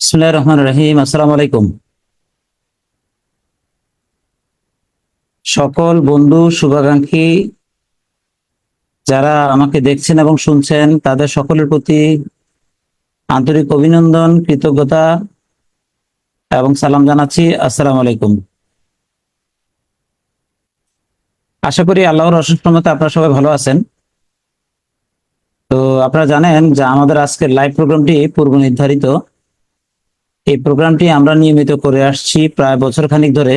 বিসমিল্লাহির রহমানির রহিম। আসসালামু আলাইকুম। সকল বন্ধু শুভাকাঙ্ক্ষী যারা আমাকে দেখছেন এবং শুনছেন তাদের সকলের প্রতি আন্তরিক অভিনন্দন, কৃতজ্ঞতা এবং সালাম জানাচ্ছি। আসসালামু আলাইকুম। আশা করি আল্লাহর অশেষ রহমতে আপনারা সবাই ভালো আছেন। তো আপনারা জানেন যে আমাদের আজকের লাইভ প্রোগ্রামটি পূর্ব নির্ধারিত। এই প্রোগ্রামটি আমরা নিয়মিত করে আসছি প্রায় বছর খানিক ধরে।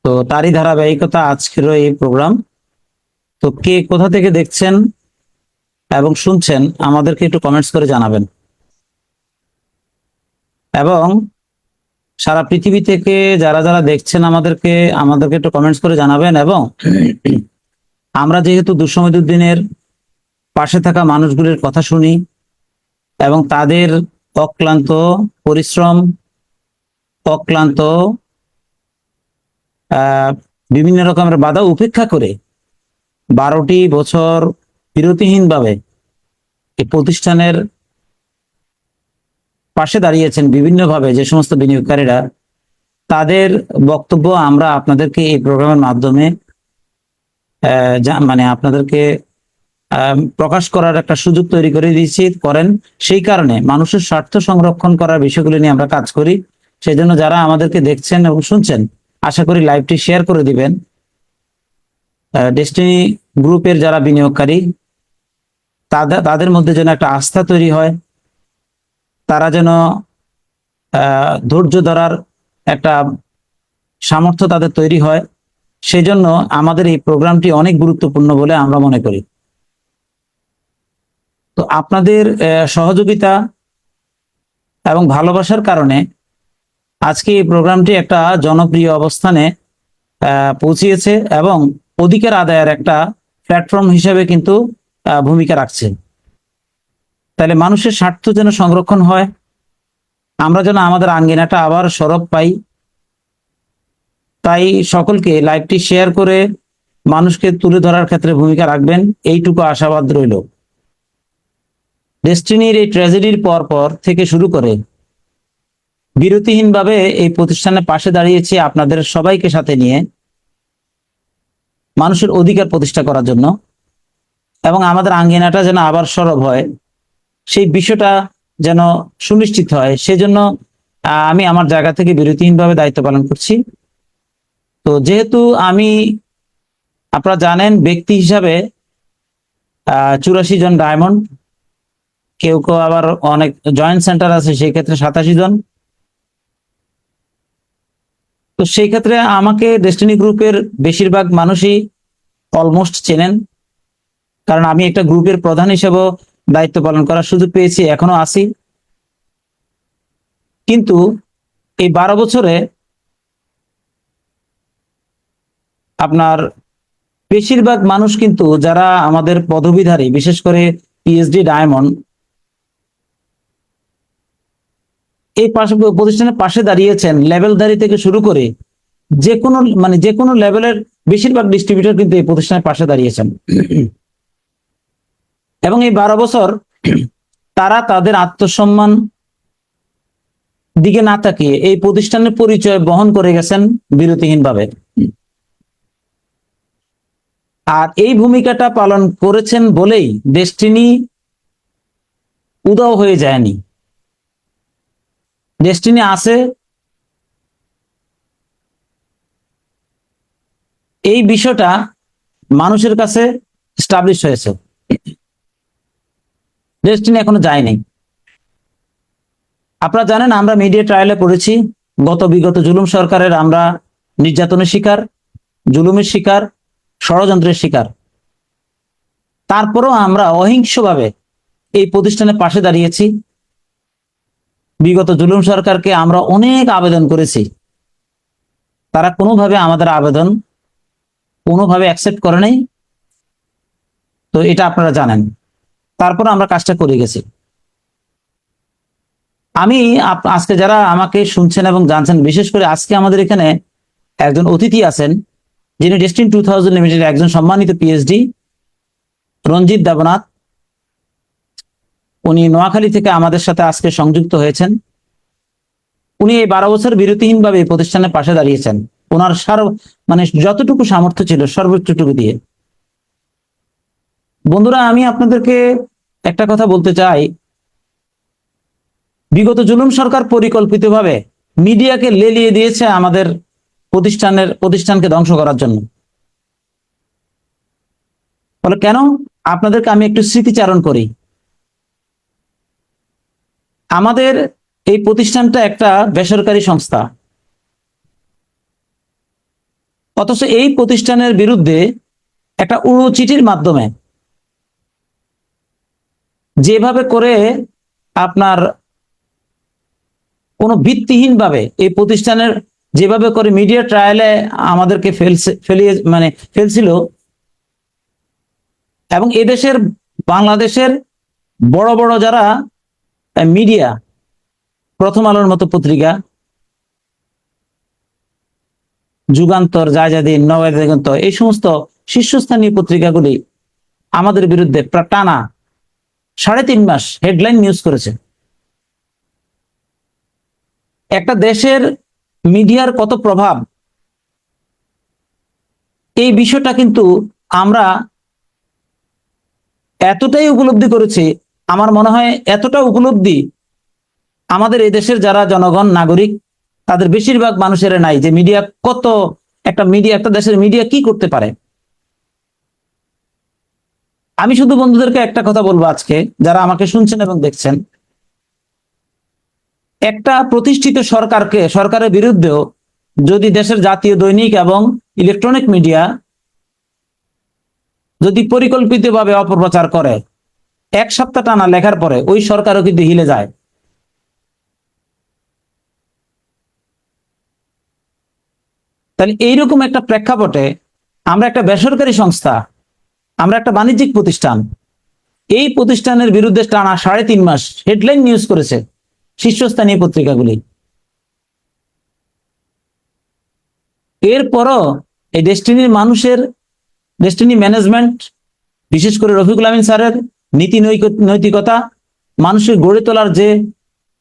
তো তারই ধারাবাহিকতা আজকেরও এই প্রোগ্রাম। তো কে কোথা থেকে দেখছেন এবং শুনছেন আমাদেরকে একটু কমেন্টস করে জানাবেন, এবং সারা পৃথিবী থেকে যারা যারা দেখছেন আমাদেরকে একটু কমেন্টস করে জানাবেন। এবং আমরা যেহেতু দুঃসময় দুর্দিনের পাশে থাকা মানুষগুলির কথা শুনি এবং তাদের অক্লান্ত পরিশ্রম, অক্লান্ত বিভিন্ন রকমের বাধা উপেক্ষা করে 12টি বছর বিরতিহীনভাবে এই প্রতিষ্ঠানের পাশে দাঁড়িয়েছেন বিভিন্নভাবে যে সমস্ত বিনিয়োগকারীরা, তাদের বক্তব্য আমরা আপনাদেরকে এই প্রোগ্রামের মাধ্যমে মানে আপনাদেরকে প্রকাশ করার একটা সুযোগ তৈরি করে দিয়েছি করেন। সেই কারণে মানুষের স্বার্থ সংরক্ষণ করার বিষয়গুলি নিয়ে আমরা কাজ করি। সেই জন্য যারা আমাদেরকে দেখছেন এবং শুনছেন, আশা করি লাইভটি শেয়ার করে দিবেন। ডেস্টিনি গ্রুপের যারা বিনিয়োগকারী তাদের মধ্যে যেন একটা আস্থা তৈরি হয়, তারা যেন ধৈর্য ধরার একটা সামর্থ্য তাদের তৈরি হয়। সেই জন্য আমাদের এই প্রোগ্রামটি অনেক গুরুত্বপূর্ণ বলে আমরা মনে করি। তো আপনাদের সহযোগিতা এবং ভালোবাসার কারণে আজকে এই প্রোগ্রামটি একটা জনপ্রিয় অবস্থানে পৌঁছিয়েছে এবং অধিকার আদায়ের একটা প্ল্যাটফর্ম হিসেবে কিন্তু ভূমিকা রাখছে। তাহলে মানুষের স্বার্থ যেন সংরক্ষণ হয়, আমরা যেন আমাদের আঙ্গিনাটা আবার সরব পাই, তাই সকলকে লাইভটি শেয়ার করে মানুষকে তুলে ধরার ক্ষেত্রে ভূমিকা রাখবেন, এইটুকু আশাবাদ রইল। ডেস্টিনির এই ট্র্যাজেডির পর থেকে শুরু করে বিরতিহীনভাবে এই প্রতিষ্ঠানের পাশে দাঁড়িয়েছি আপনাদের সবাইকে সাথে নিয়ে মানুষের অধিকার প্রতিষ্ঠা করার জন্য, এবং আমাদের আঙ্গিনাটা যেন আবার সরব হয়, সেই বিষয়টা যেন সুনিশ্চিত হয়। সেজন্য আমি আমার জায়গা থেকে বিরতিহীনভাবে দায়িত্ব পালন করছি। তো যেহেতু আমি, আপনারা জানেন, ব্যক্তি হিসাবে 84 জন ডায়মন্ড, কেউ কেউ আবার অনেক জয়েন্ট সেন্টার আছে, সেই ক্ষেত্রে 87 জন। তো সেই ক্ষেত্রে আমাকে ডেস্টিনি গ্রুপের বেশিরভাগ মানুষই অলমোস্ট চেনেন, কারণ আমি একটা গ্রুপের প্রধান হিসেবেও দায়িত্ব পালন করার সুযোগ পেয়েছি, এখনো আছি। কিন্তু এই 12 বছরে আপনার বেশিরভাগ মানুষ কিন্তু যারা আমাদের পদবীধারী, বিশেষ করে পিএইচডি ডায়মন্ড, এই প্রতিষ্ঠানের পাশে দাঁড়িয়েছেন, লেভেলধারী থেকে শুরু করে যে কোনো লেভেলের বেশিরভাগ ডিস্ট্রিবিউটর কিন্তু এই প্রতিষ্ঠানের পাশে দাঁড়িয়েছেন। এবং এই 12 বছর তারা তাদের আত্মসম্মান দিকে না তাকিয়ে এই প্রতিষ্ঠানের পরিচয় বহন করে গেছেন বিরতিহীনভাবে। আর এই ভূমিকাটা পালন করেছেন বলেই ডেস্টিনি উদাও হয়ে যায়নি। ডেস্টিনি আছে, এই বিষয়টা মানুষের কাছে এস্টাবলিশ হয়েছে, ডেস্টিনি এখনো যায়নি। আপনারা জানেন, আমরা মিডিয়া ট্রায়ালে পড়েছি, বিগত জুলুম সরকারের আমরা নির্যাতনের শিকার, জুলুমের শিকার, ষড়যন্ত্রের শিকার। তারপরও আমরা অহিংসভাবে এই প্রতিষ্ঠানের পাশে দাঁড়িয়েছি। বিগত জুলুম সরকারকে আমরা অনেক আবেদন করেছি, তারা কোনোভাবে আমাদের আবেদন অ্যাকসেপ্ট করে নাই। তো এটা আপনারা জানেন, তারপর আমরা কাজটা করে গেছি। আমি আজকে যারা আমাকে শুনছেন এবং জানছেন, বিশেষ করে আজকে আমাদের এখানে একজন অতিথি আছেন, যিনি ডেস্টিনি 2000 লিমিটেড একজন সম্মানিত পিএইচডি, রঞ্জিত দেবনাথ। উনি নোয়াখালী থেকে আমাদের সাথে আজকে সংযুক্ত হয়েছেন। উনি এই 12 বছর বিরতিহীনভাবে এই প্রতিষ্ঠানের পাশে দাঁড়িয়েছেন, ওনার মানে যতটুকু সামর্থ্য ছিল সর্বোচ্চটুকু দিয়ে। বন্ধুরা, আমি আপনাদেরকে একটা কথা বলতে চাই, বিগত জুলুম সরকার পরিকল্পিতভাবে মিডিয়াকে লেলিয়ে দিয়েছে আমাদের প্রতিষ্ঠানকে ধ্বংস করার জন্য। বলে কেন? আপনাদেরকে আমি একটু স্মৃতিচারণ করি। আমাদের এই প্রতিষ্ঠানটা একটা বেসরকারি সংস্থা, অথচ এই প্রতিষ্ঠানের বিরুদ্ধে একটা উড়ো চিঠির মাধ্যমে যেভাবে করে আপনার কোনো ভিত্তিহীন ভাবে এই প্রতিষ্ঠানের যেভাবে করে মিডিয়া ট্রায়ালে আমাদেরকে ফেলছিল, এবং এদেশের বাংলাদেশের বড় বড় যারা মিডিয়া, প্রথম আলোর মতো পত্রিকা, যুগান্তর, জায়জাদিন, নওগাঁ দিগন্ত, এই সমস্ত শীর্ষস্থানীয় পত্রিকাগুলি আমাদের বিরুদ্ধে টানা 3.5 মাস হেডলাইন নিউজ করেছে। একটা দেশের মিডিয়ার কত প্রভাব, এই বিষয়টা কিন্তু আমরা এতটাই উপলব্ধি করেছি, আমার মনে হয় এতটা উপলব্ধি আমাদের এই দেশের যারা জনগণ, নাগরিক, তাদের বেশিরভাগ মানুষের নাই, যে মিডিয়া কত, একটা দেশের মিডিয়া কি করতে পারে। আমি শুধু বন্ধুদেরকে একটা কথা বলবো আজকে, যারা আমাকে শুনছেন এবং দেখছেন, একটা প্রতিষ্ঠিত সরকারের বিরুদ্ধেও যদি দেশের জাতীয় দৈনিক এবং ইলেকট্রনিক মিডিয়া যদি পরিকল্পিতভাবে অপপ্রচার করে, 1 সপ্তাহ টানা লেখার পরে ওই সরকারও কিন্তু হিলে যায়। তাহলে এইরকম একটা প্রেক্ষাপটে আমরা একটা বেসরকারি সংস্থা, আমরা একটা বাণিজ্যিক প্রতিষ্ঠান, এই প্রতিষ্ঠানের বিরুদ্ধে টানা 3.5 মাস হেডলাইন নিউজ করেছে শীর্ষস্থানীয় পত্রিকাগুলি। এরপরও এই ডেস্টিনি ম্যানেজমেন্ট, বিশেষ করে রফিকুল আমিন স্যারের নীতি নৈতিকতা, মানুষের গড়ে তোলার যে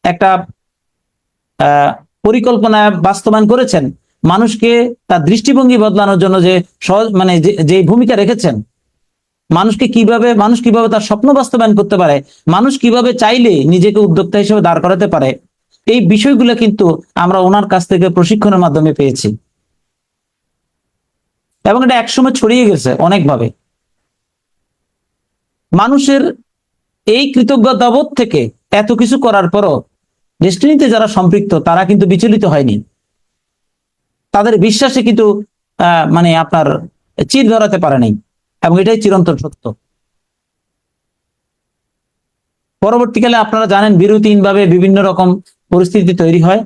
একটা পরিকল্পনা বাস্তবায়ন করেছেন, মানুষকে তার দৃষ্টিভঙ্গি বদলানোর জন্য যে যে ভূমিকা রেখেছেন, মানুষ কিভাবে তার স্বপ্ন বাস্তবায়ন করতে পারে, মানুষ কিভাবে চাইলে নিজেকে উদ্যোক্তা হিসেবে দাঁড় করাতে পারে, এই বিষয়গুলো কিন্তু আমরা ওনার কাছ থেকে প্রশিক্ষণের মাধ্যমে পেয়েছি, এবং এটা একসময় ছড়িয়ে গেছে অনেকভাবে। মানুষের এই কৃতজ্ঞতাবোধ থেকে এত কিছু করার পরও ডেস্টিনিতে যারা সম্পৃক্ত তারা কিন্তু বিচলিত হয়নি, তাদের বিশ্বাসে কিন্তু আপনার চির ধরাতে পারেনি, এবং এটাই চিরন্তন সত্য। পরবর্তীকালে আপনারা জানেন বিরতিহীনভাবে বিভিন্ন রকম পরিস্থিতি তৈরি হয়,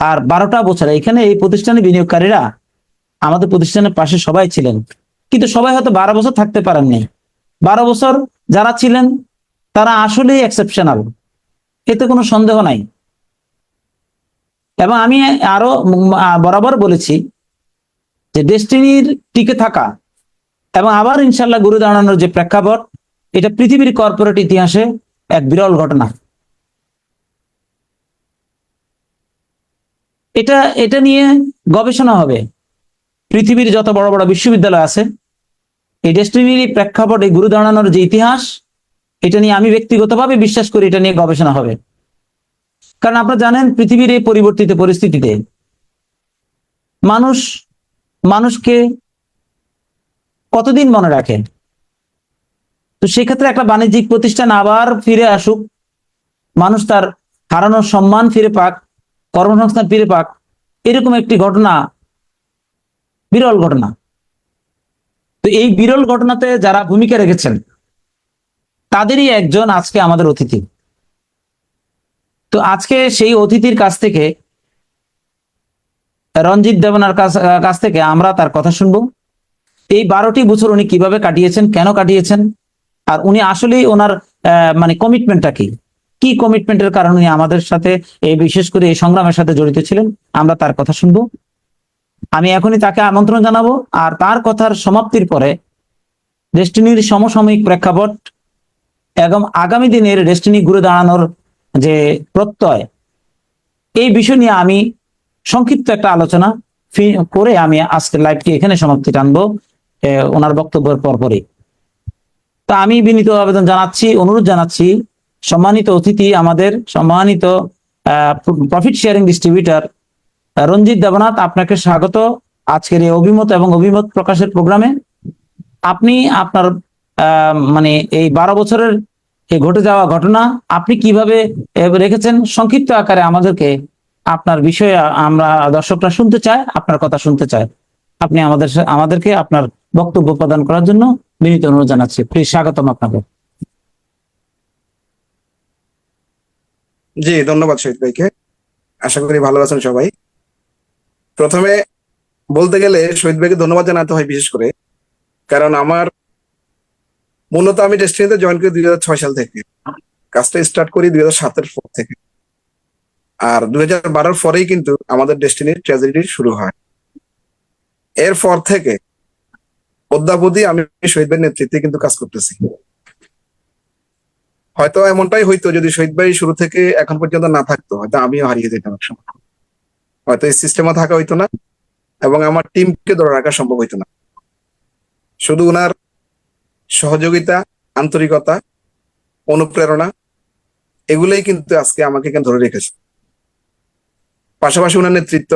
আর 12টা বছর এখানে এই প্রতিষ্ঠানে বিনিয়োগকারীরা আমাদের প্রতিষ্ঠানের পাশে সবাই ছিলেন, কিন্তু সবাই হয়তো 12 বছর থাকতে পারেননি। 12 বছর যারা ছিলেন তারা আসলেই এক্সেপশনাল, এতে কোনো সন্দেহ নাই। এবং আমি আরো বরাবর বলেছি যে ডেস্টিনির টিকে থাকা এবং আবার ইনশাল্লাহ ঘুরে দাঁড়ানোর যে প্রেক্ষাপট, এটা পৃথিবীর কর্পোরেট ইতিহাসে এক বিরল ঘটনা। এটা নিয়ে গবেষণা হবে। পৃথিবীর যত বড় বড় বিশ্ববিদ্যালয় আছে, এই ডেস্টিনির প্রেক্ষাপট, এই ঘুরে দাঁড়ানোর যে ইতিহাস, এটা নিয়ে আমি ব্যক্তিগতভাবে বিশ্বাস করি এটা নিয়ে গবেষণা হবে। কারণ আপনারা জানেন পৃথিবীর এই পরিবর্তিত পরিস্থিতিতে মানুষকে কতদিন মনে রাখে। তো সেক্ষেত্রে একটা বাণিজ্যিক প্রতিষ্ঠান আবার ফিরে আসুক, মানুষ তার হারানোর সম্মান ফিরে পাক, কর্মসংস্থান ফিরে পাক, এরকম একটি ঘটনা, বিরল ঘটনা। তো এই বিরল ঘটনাতে যারা ভূমিকা রেখেছেন তাদেরই একজন আজকে আমাদের অতিথি। তো আজকে সেই অতিথির কাছ থেকে, রঞ্জিত দেবনার কাছ থেকে আমরা তার কথা শুনবো। এই 12টি বছর উনি কিভাবে কাটিয়েছেন, কেন কাটিয়েছেন, আর উনি আসলেই ওনার কমিটমেন্টটা কি কমিটমেন্টের কারণে উনি আমাদের সাথে এই বিশেষ করে এই সংগ্রামের সাথে জড়িত ছিলেন, আমরা তার কথা শুনবো। আমি এখনই তাকে আমন্ত্রণ জানাবো, আর তার কথার সমাপ্তির পরে ডেস্টিনির সমসাময়িক প্রেক্ষাপট এবং আগামী দিনের ডেস্টিনি ঘুরে দাঁড়ানোর যে প্রত্যয়, এই বিষয় নিয়ে আমি সংক্ষিপ্ত একটা আলোচনা করে আমি আজকের লাইভটি এখানে সমাপ্তি টানবো ওনার বক্তব্যের পরপরই। তা আমি বিনীত আবেদন জানাচ্ছি, অনুরোধ জানাচ্ছি, সম্মানিত অতিথি, আমাদের সম্মানিত profit sharing distributor Ranjit Debnath, আপনাকে স্বাগত আজকের এই অভিমত এবং অভিমত প্রকাশের প্রোগ্রামে। আপনি আপনার মানে এই 12 বছরের এই ঘটে যাওয়া ঘটনা আপনি কিভাবে রেখেছেন সংক্ষিপ্ত আকারে আমাদেরকে, আপনার বিষয়ে আমরা দর্শকরা শুনতে চাই, আপনার কথা শুনতে চাই। আপনি আমাদেরকে আপনার বক্তব্য প্রদান করার জন্য বিনীত অনুরোধ জানাচ্ছি। প্লিজ, স্বাগতম আপনাকে। জি, ধন্যবাদ শহীদ ভাইকে। আশা করি ভালো আছেন সবাই। প্রথমে বলতে গেলে শহীদ ভাইকে ধন্যবাদ জানাতে হয় বিশেষ করে, কারণ মূলত আমি ডেস্টিনিতে জয়েন করি 2006 সাল থেকে, কাজটা স্টার্ট করি 2007-এর পর থেকে। আর 2012-র পরেই কিন্তু আমাদের ডেস্টিনির ট্র্যাজেডি শুরু হয়। এরপর থেকে অদ্যাবধি আমি শহীদ ভাইয়ের নেতৃত্বে কিন্তু কাজ করতেছি। হয়তো এমনটাই হইতো যদি শহীদ ভাই শুরু থেকে এখন পর্যন্ত না থাকতো, হয়তো আমিও হারিয়ে যেতাম একসময়, হয়তো এই সিস্টেমে থাকা হইতো না এবং আমার টিমকে ধরে রাখা সম্ভব হইতো না। শুধু ওনার সহযোগিতা, আন্তরিকতা, অনুপ্রেরণা, এগুলোই কিন্তু আজকে আমাকে এখানে ধরে রেখেছে। পাশাপাশি ওনার নেতৃত্ব,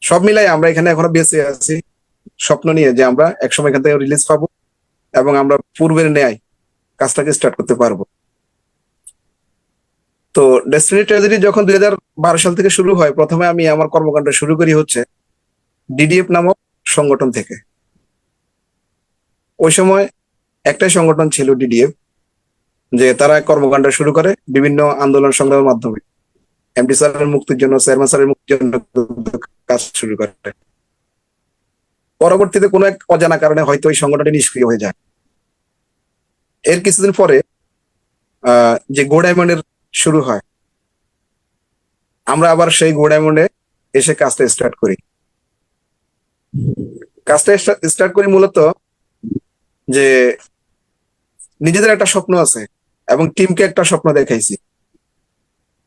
সব মিলাই আমরা এখানে এখনো বেঁচে আছি স্বপ্ন নিয়ে যে আমরা একসময় এখান থেকে রিলিজ পাবো এবং আমরা পূর্বের ন্যায় কাজটাকে স্টার্ট করতে পারবো। তো ডেস্টিনি ট্র্যাজেডি যখন 2012 সাল থেকে শুরু হয়, প্রথমে আমি আমার কর্মকাণ্ড শুরু করি হচ্ছে ডিডিএফ নামক সংগঠন থেকে। ওই সময় একটাই সংগঠন ছিল ডিডিএফ, যে তারা কর্মকাণ্ড শুরু করে বিভিন্ন আন্দোলন সংগ্রামের মাধ্যমে এমডি স্যারের মুক্তির জন্য, চেয়ারম্যান স্যারের মুক্তির জন্য কাজ শুরু করে। পরবর্তীতে কোনো এক অজানা কারণে হয়তো ওই সংগঠনটি নিষ্ক্রিয় হয়ে যায়। এর কিছুদিন পরে যে গো ডায়মন্ডের শুরু হয়, আমরা আবার সেই গো ডায়মন্ডে এসে কাজটা স্টার্ট করি। কাজটা স্টার্ট করি মূলত যে নিজেদের একটা স্বপ্ন আছে এবং টিমকে একটা স্বপ্ন দেখাইছি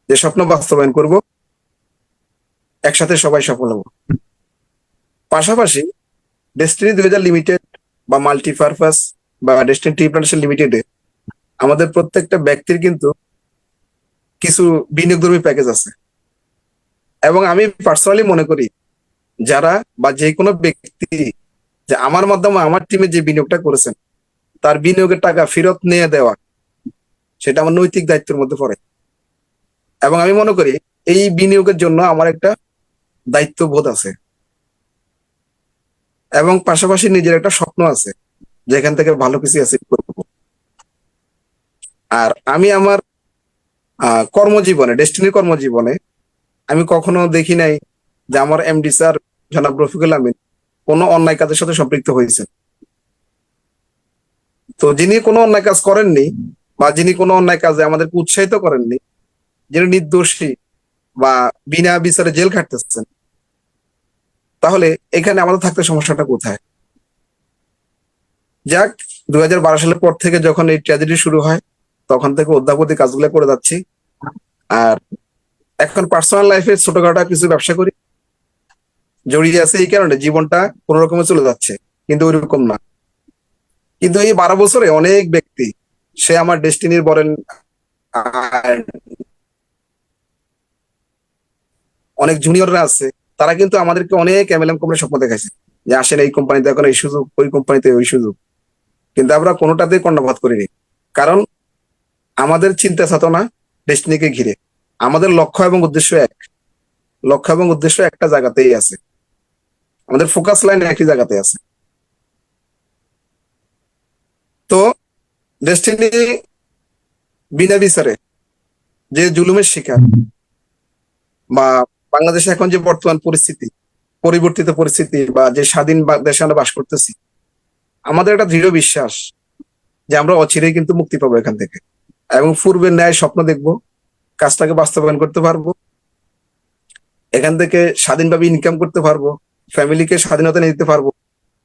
যে স্বপ্ন বাস্তবায়ন করব, একসাথে সবাই সফল হব। পাশাপাশি ডেস্টিনি 2000 লিমিটেড বা মাল্টিপারপাস বা ডেস্টিনি টি প্ল্যানেশন লিমিটেডে আমাদের প্রত্যেকটা ব্যক্তির কিন্তু কিছু বিনিয়োগধর্মী প্যাকেজ আছে এবং আমি পার্সোনালি মনে করি যারা বা যে কোনো ব্যক্তি যে আমার মাধ্যমে আমার টিমে যে বিনিয়োগটা করেছেন তার বিনিয়োগের টাকা ফেরত নিয়ে দেওয়া, সেটা আমার নৈতিক দায়িত্বের মধ্যে পড়ে। এবং আমি মনে করি এই বিনিয়োগের জন্য আমার একটা দায়িত্ববোধ আছে এবং পাশাপাশি নিজের একটা স্বপ্ন আছে যেখান থেকে ভালো কিছু অ্যাচিভ করব। আর আমি আমার কর্মজীবনে, ডেস্টিনির কর্মজীবনে আমি কখনো দেখি নাই যে আমার এমডি স্যার জনাব রফিকুল আমিন কোনো অন্যায় কাজের সাথে সম্পৃক্ত হয়েছে। তো যিনি কোনো অন্যায় কাজ করেননি বা যিনি কোনো অন্যায় কাজে আমাদেরকে উৎসাহিত করেননি, যিনি নির্দোষী বা বিনা বিচারে জেল খাটতেছেন, তাহলে এখানে আমাদের থাকতে সমস্যাটা কোথায়? যাক, 2012 সালের পর থেকে যখন এই ট্র্যাজেডি শুরু হয় তখন থেকে অদ্যাবধি কাজগুলো করে যাচ্ছি। আর এখন পার্সোনাল লাইফে ছোটখাটো কিছু ব্যবসা করি, জড়িয়ে আছে এই কারণে জীবনটা কোন রকমে চলে যাচ্ছে, কিন্তু ওইরকম না। কিন্তু এই 12 বছরে অনেক ব্যক্তি, সে আমার ডেস্টিনির বলেন, অনেক জুনিয়ররা আছে, তারা কিন্তু আমাদেরকে অনেক এমএলএম কোম্পানির স্বপ্ন দেখাইছে যে আসেন এই কোম্পানিতে এখন এই সুযোগ, ওই কোম্পানিতে ওই সুযোগ, কিন্তু আমরা কোনোটাতেই কর্ণপাত করিনি। কারণ আমাদের চিন্তা চেতনা ডেস্টিনিকে ঘিরে, আমাদের লক্ষ্য এবং উদ্দেশ্য এক, লক্ষ্য এবং উদ্দেশ্য একটা জায়গাতেই আছে, আমাদের ফোকাস লাইন একই জায়গাতে আছে। তো ডেস্টিনি বিনা বিচারে যে জুলুমের শিকার বা বাংলাদেশে এখন যে বর্তমান পরিস্থিতি, পরিবর্তিত পরিস্থিতি বা যে স্বাধীন দেশে আমরা বাস করতেছি, আমাদের একটা দৃঢ় বিশ্বাস যে আমরা অচিরেই কিন্তু মুক্তি পাবো এখান থেকে এবং পূর্বের ন্যায় স্বপ্ন দেখব, কাজটাকে বাস্তবায়ন করতে পারবো, এখান থেকে স্বাধীনভাবে ইনকাম করতে পারবো, ফ্যামিলিকে স্বাধীনতা নিয়ে দিতে পারবো,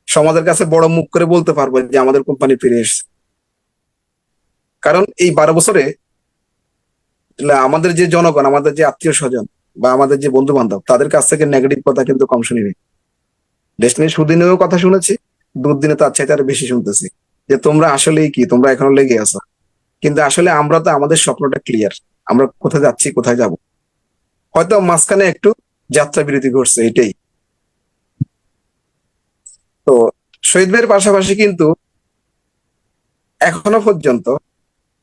সমাজের কাছে বড় মুখ করে বলতে পারবো যে আমাদের কোম্পানি ফিরে এসেছে। কারণ এই 12 বছরে আমাদের যে জনগণ, আমাদের যে আত্মীয় স্বজন বা আমাদের যে বন্ধু বান্ধব, তাদের কাছ থেকে নেগেটিভ কথা কিন্তু কম শুনিনি। ডেস্টিনি সুদিনেও কথা শুনেছি, দুর্দিনে তার চাইতে আরো বেশি শুনতেছি যে তোমরা আসলেই কি, তোমরা এখনো লেগে আছো। কিন্তু আসলে আমরা তো আমাদের স্বপ্নটা ক্লিয়ার, আমরা কোথায় যাচ্ছি, কোথায় যাব। হয়তো মাঝখানে একটু যাত্রা বিরতি ঘটছে, এটাই। তো শহীদ ভাইয়ের পাশাপাশি কিন্তু এখনো পর্যন্ত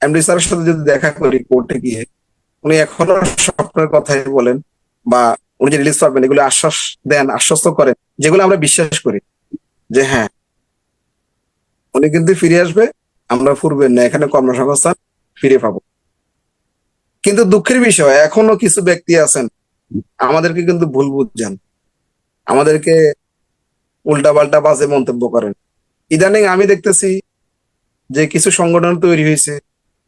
এমডি স্যারের সাথে যদি দেখা করি কোর্টে গিয়ে, উনি এখনো স্বপ্নের কথাই বলেন, বা উনি যে রিলিজ পাবেন এগুলো আশ্বাস দেন, আশ্বস্ত করেন, যেগুলো আমরা বিশ্বাস করি যে হ্যাঁ উনি কিন্তু ফিরে আসবে, আমরা ফুরবেন না, এখানে কর্মসংস্থান ফিরে পাবো। কিন্তু দুঃখের বিষয় এখনো কিছু ব্যক্তি আছেন আমাদেরকে কিন্তু ভুল বুঝছেন, আমাদেরকে উল্টাপাল্টা বাজে মন্তব্য করেন। ইদানিং আমি দেখতেছি যে কিছু সংগঠন তৈরি হয়েছে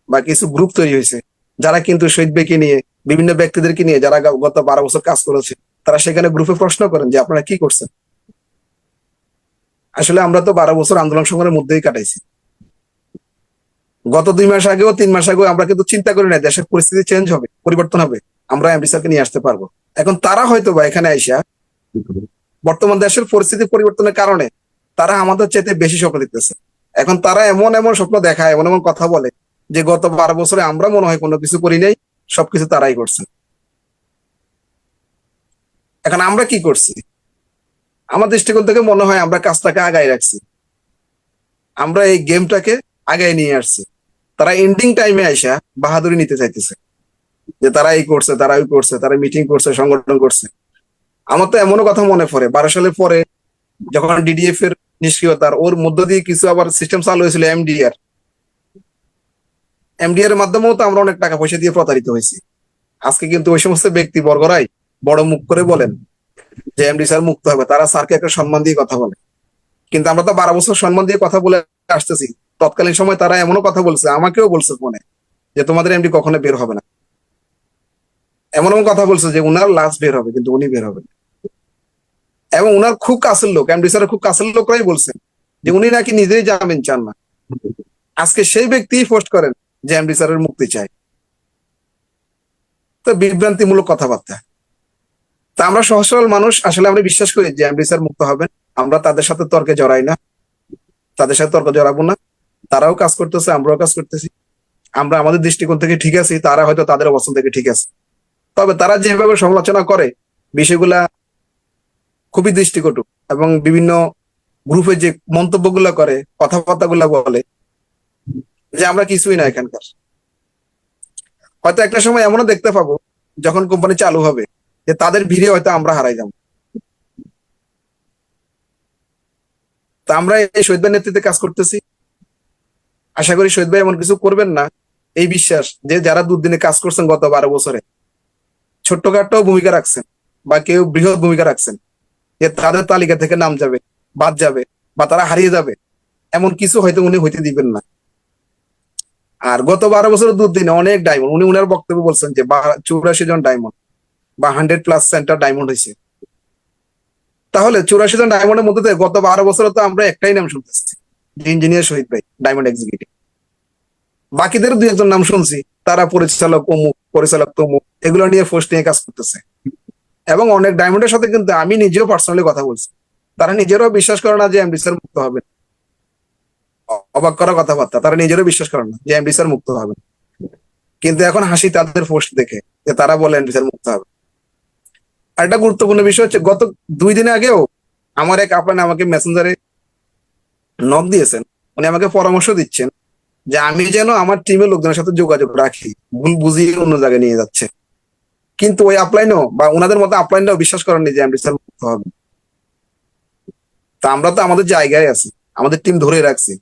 বা কিছু গ্রুপ তৈরি হয়েছে, যারা কিন্তু শহীদ ভাইকে নিয়ে, বিভিন্ন ব্যক্তিদেরকে নিয়ে, যারা গত 12 বছর কাজ করেছে, তারা সেখানে গ্রুপে প্রশ্ন করেন যে আপনারা কি করছেন। আসলে আমরা তো 12 বছর আন্দোলন সংগ্রামের মধ্যেই কাটাইছি। গত 2 মাস আগেও 3 মাস আগেও আমরা কিন্তু চিন্তা করি না দেশের পরিস্থিতি চেঞ্জ হবে, পরিবর্তন হবে, আমরা এমডি স্যারকে নিয়ে আসতে পারবো। এখন তারা হয়তো বা এখানে আইসা বর্তমান দেশের পরিস্থিতি পরিবর্তনের কারণে তারা আমাদের চাইতে বেশি স্বপ্ন দেখতেছে। এখন তারা এমন এমন স্বপ্ন দেখায়, এমন এমন কথা বলে যে গত 12 বছরে আমরা মনে হয় কোনো কিছু করি নাই, সবকিছু তারাই করছে। এখন আমরা কি করছি? আমার দৃষ্টিকোণ থেকে মনে হয় আমরা কাজটাকে আগায় রাখছি, আমরা এই গেমটাকে আগায় নিয়ে আসছি। তারা এন্ডিং টাইমে আইসা বাহাদুরি নিতে চাইতেছে যে তারা এই করছে, তারা ওই করছে, তারা মিটিং করছে, সংগঠন করছে। আমার তো এমনও কথা মনে পড়ে 12 সালের পরে যখন ডিডিএফ এর নিষ্ক্রিয়তার ওর মধ্য দিয়ে কিছু আবার সিস্টেম চালু হয়েছিল এমডিআর। এমডিআর এর মাধ্যমেও তো আমরা অনেক টাকা পয়সা দিয়ে প্রতারিত হয়েছি। আজকে কিন্তু ওই সমস্ত ব্যক্তি বর্গরাই বড় মুখ করে বলেন যে এমডি স্যার মুক্ত হবে, তারা স্যারকে একটা সম্মান দিয়ে কথা বলে। কিন্তু আমরা তো 12 বছর সম্মান দিয়ে কথা বলে আসতেছি। তৎকালীন সময় তারা এমনও কথা বলছে, আমাকেও বলছে ফোনে, যে তোমাদের এমডি কখনো বের হবে না। এমন এমন কথা বলছে যে উনার লাস্ট বের হবে, কিন্তু উনি বের হবেন। এবং উনার খুব কাছের লোক, এমডি স্যারের খুব কাছের লোকরাই বলছেন যে উনি নাকি নিজেই জামিন চান না। আজকে সেই ব্যক্তি পোস্ট করেন যে এমডি স্যারের মুক্তি চাই। তো বিভ্রান্তিমূলক কথাবার্তা। তা আমরা সহজ সরল মানুষ, আসলে আমরা বিশ্বাস করি যে এমডি স্যার মুক্ত হবেন। আমরা তাদের সাথে তর্কে জড়াই না, তাদের সাথে তর্ক জড়াবো না। তারাও কাজ করতেছে, আমরাও কাজ করতেছি। আমরা আমাদের দৃষ্টিকোণ থেকে ঠিক আছি, তারা হয়তো তাদের অবস্থান থেকে ঠিক আছে। তবে তারা যেভাবে সমালোচনা করে বিষয়গুলা খুবই দৃষ্টিকটু, এবং বিভিন্ন গ্রুপে যে মন্তব্যগুলো করে, কথাবার্তাগুলো বলে যে আমরা কিছুই না এখানকার। হয়তো একটা সময় এমনও দেখতে পাবো যখন কোম্পানি চালু হবে যে তাদের ভিড়ে হয়তো আমরা হারাই যাবো। তা আমরা এই শহীদ ভাই নেতৃত্বে কাজ করতেছি। আশা করি শহীদ ভাই এমন কিছু করবেন না, এই বিশ্বাস যে যারা দুর্দিনে কাজ করছেন গত 12 বছরে, ছোট্টখাটো ভূমিকা রাখছেন বা কেউ বৃহৎ ভূমিকা রাখছেন, যে তাদের তালিকা থেকে নাম যাবে, বাদ যাবে, বা তারা হারিয়ে যাবে, এমন কিছু হয়তো উনি হইতে দিবেন না। আর গত 12 বছরের দুর্দিনে অনেক ডায়মন্ড, উনি উনার বক্তব্য বলছেন যে 84 জন ডায়মন্ড বা 100+ সেন্টার ডায়মন্ড হয়েছে। তাহলে 84 জন ডায়মন্ডের মধ্যে থেকে গত 12 বছরে তো আমরা একটাই নাম শুনতেছি, ইঞ্জিনিয়ার শহীদ ভাই, ডায়মন্ড এক্সিকিউটিভ। বাকিদের 2-1 জন নাম শুনছি, তারা পরিচালক অমুক, পরিচালক তমুক, এগুলো নিয়ে পোস্ট নিয়ে কাজ করতেছে। এবং অনেক ডায়মন্ডের সাথে কিন্তু আমি নিজেও পার্সোনালি কথা বলছি, তারা নিজেরাও বিশ্বাস করে না যে এমডি স্যার মুক্ত হবে। অবাক করা কথাবার্তা, তারা নিজেরাও বিশ্বাস করে না যে এমডি স্যার মুক্ত হবে। কিন্তু এখন হাসি তাদের পোস্ট দেখে যে তারা বলে এমডি স্যার মুক্ত হবে। আর একটা গুরুত্বপূর্ণ বিষয় হচ্ছে, গত 2 দিন আগেও আমার এক আপনার আমাকে মেসেঞ্জারে নক দিয়েছেন, উনি আমাকে পরামর্শ দিচ্ছেন যে আমি যেন আমার টিমের লোকজনের সাথে যোগাযোগ রাখি, ভুল বুঝিয়ে অন্য জায়গায় নিয়ে যাচ্ছে। কিন্তু ওই আপলাইনও বা ওনাদের মতো আপলাইনটাও বিশ্বাস করেননি যে এমডি স্যার মুক্ত হবে। তা আমরা তো আমাদের জায়গায় আছি, আমাদের টিম ধরে রাখছি।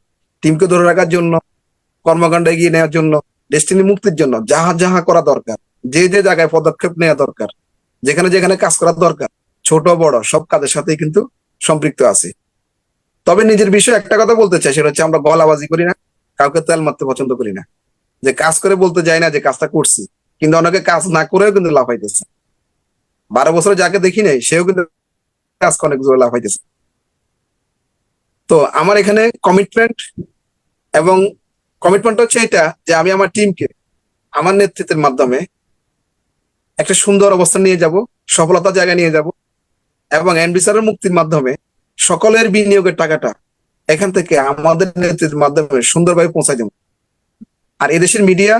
টিমকে ধরে রাখার জন্য, কর্মকাণ্ড এগিয়ে নেওয়ার জন্য, ডেস্টিনি মুক্তির জন্য যাহা যাহা করা দরকার, যে যে জায়গায় পদক্ষেপ নেওয়া দরকার, যেখানে যেখানে কাজ করা দরকার, ছোট বড় সব কাজের সাথেই কিন্তু সম্পৃক্ত আছে। তবে নিজের বিষয়ে একটা কথা বলতে চাই, সেটা হচ্ছে আমরা গলাবাজি করি না, কাউকে তেল মারতে পছন্দ করি না। যে কাজ করে বলতে যাই না যে কাজটা করছি, কিন্তু অনেকে কাজ না করেও কিন্তু লাফাইতেছে। 12 বছরে যাকে দেখি নাই সেও কিন্তু কাজ অনেক জোরে লাফাইতেছে। তো আমার এখানে কমিটমেন্ট এবং কমিটমেন্ট হচ্ছে এটা যে আমি আমার টিমকে আমার নেতৃত্বের মাধ্যমে একটা সুন্দর অবস্থান নিয়ে যাব, সফলতার জায়গায় নিয়ে যাব, এবং এনবিসারের মুক্তির মাধ্যমে সকলের বিনিয়োগের টাকাটা এখান থেকে আমাদের নেতৃত্বের মাধ্যমে সুন্দরভাবে পৌঁছায় দেব। আর এদেশের মিডিয়া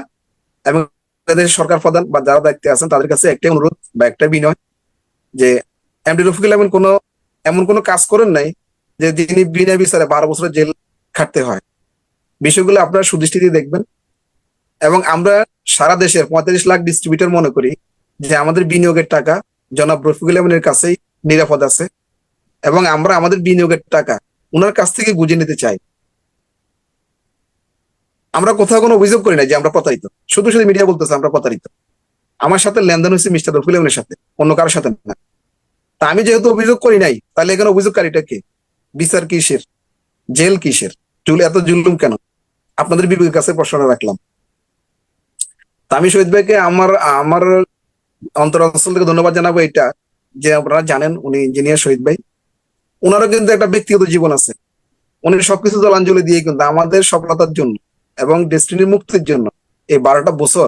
এবং এদেশের সরকার প্রধান বা যারা দায়িত্বে আছেন তাদের কাছে একটাই অনুরোধ বা একটা বিনয় যে এমডি রফিকুল এমন কোনো কাজ করেন নাই যে যিনি বিনা বিচারে 12 বছরের জেল খাটতে হয়। বিষয়গুলো আপনারা সুদৃষ্টিতে দেখবেন। এবং আমরা সারা দেশের 35 লাখ ডিস্ট্রিবিউটর মনে করি যে আমাদের বিনিয়োগের টাকা জনাব রফিকুল আলমের কাছেই নিরাপদ আছে, এবং আমরা আমাদের বিনিয়োগের টাকা ওনার কাছ থেকে বুঝে নিতে চাই। আমরা কোথাও কোনো অভিযোগ করি না যে আমরা প্রতারিত, শুধু শুধু মিডিয়া বলতেছে আমরা প্রতারিত। আমার সাথে লেনদেন হয়েছে মিস্টার রফিকুল আলমের সাথে, অন্য কারোর সাথে না। তা আমি যেহেতু অভিযোগ করি নাই, তাহলে এখানে অভিযোগকারীটা কে? বিচার কিসের? জেল কিসের? এত জুলুম কেন? আপনাদের বিবেকের কাছে প্রশ্নটা রাখলাম। তা আমি শহীদ ভাইকে আমার আমার অন্তরাঞ্চল থেকে ধন্যবাদ জানাবো এটা যে আপনারা জানেন উনি ইঞ্জিনিয়ার শহীদ ভাই, ওনারও কিন্তু একটা ব্যক্তিগত জীবন আছে। উনি সবকিছু জলাঞ্জলি দিয়ে কিন্তু আমাদের সফলতার জন্য এবং ডেস্টিনির মুক্তির জন্য এই 12টা বছর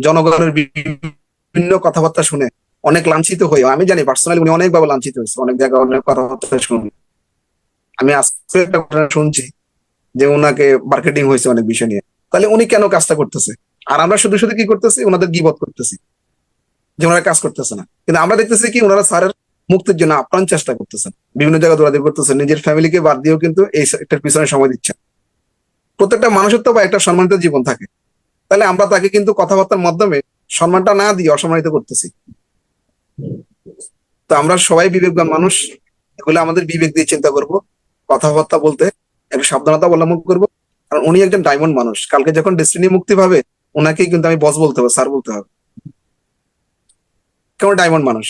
জনগণের বিভিন্ন কথাবার্তা শুনে অনেক লাঞ্ছিত হয়ে, আমি জানি পার্সোনালি উনি অনেকভাবে লাঞ্ছিত হয়েছে, অনেক জায়গায় অনেক কথাবার্তা শুনি। আমি আজকে একটা ঘটনা শুনছি যে ওনাকে মার্কেটিং হয়েছে অনেক বিষয় নিয়ে। তাহলে উনি কেন কাজটা করতেছে? আর আমরা শুধু শুধু কি করতেছি? ওনাদের গিবত করতেছি যে ওনারা কাজ করতেছে না। কিন্তু আমরা দেখতেছি কি ওনারা স্যারের মুক্তির জন্য আপ্রাণ চেষ্টা করতেছেন, বিভিন্ন জায়গায় দৌড়াদৌড়ি করতেছেন, নিজের ফ্যামিলিকে বাদ দিয়েও কিন্তু এই সেক্টরের পিছনে সময় দিচ্ছেন। প্রত্যেকটা মানুষের তো বা একটা সম্মানিত জীবন থাকে, তাহলে আমরা তাকে কিন্তু কথাবার্তার মাধ্যমে সম্মানটা না দিয়ে অসম্মানিত করতেছি। তো আমরা সবাই বিবেকবান মানুষ, এগুলো আমাদের বিবেক দিয়ে চিন্তা করব, কথাবার্তা বলতে একটু সাবধানতা অবলম্বন করব। কারণ উনি একজন ডায়মন্ড মানুষ, কালকে যখন ডেস্টিনি মুক্তি পাবে ওনাকেই কিন্তু আমি বস বলতে হবে, স্যার বলতে হবে, কেমন ডায়মন্ড মানুষ।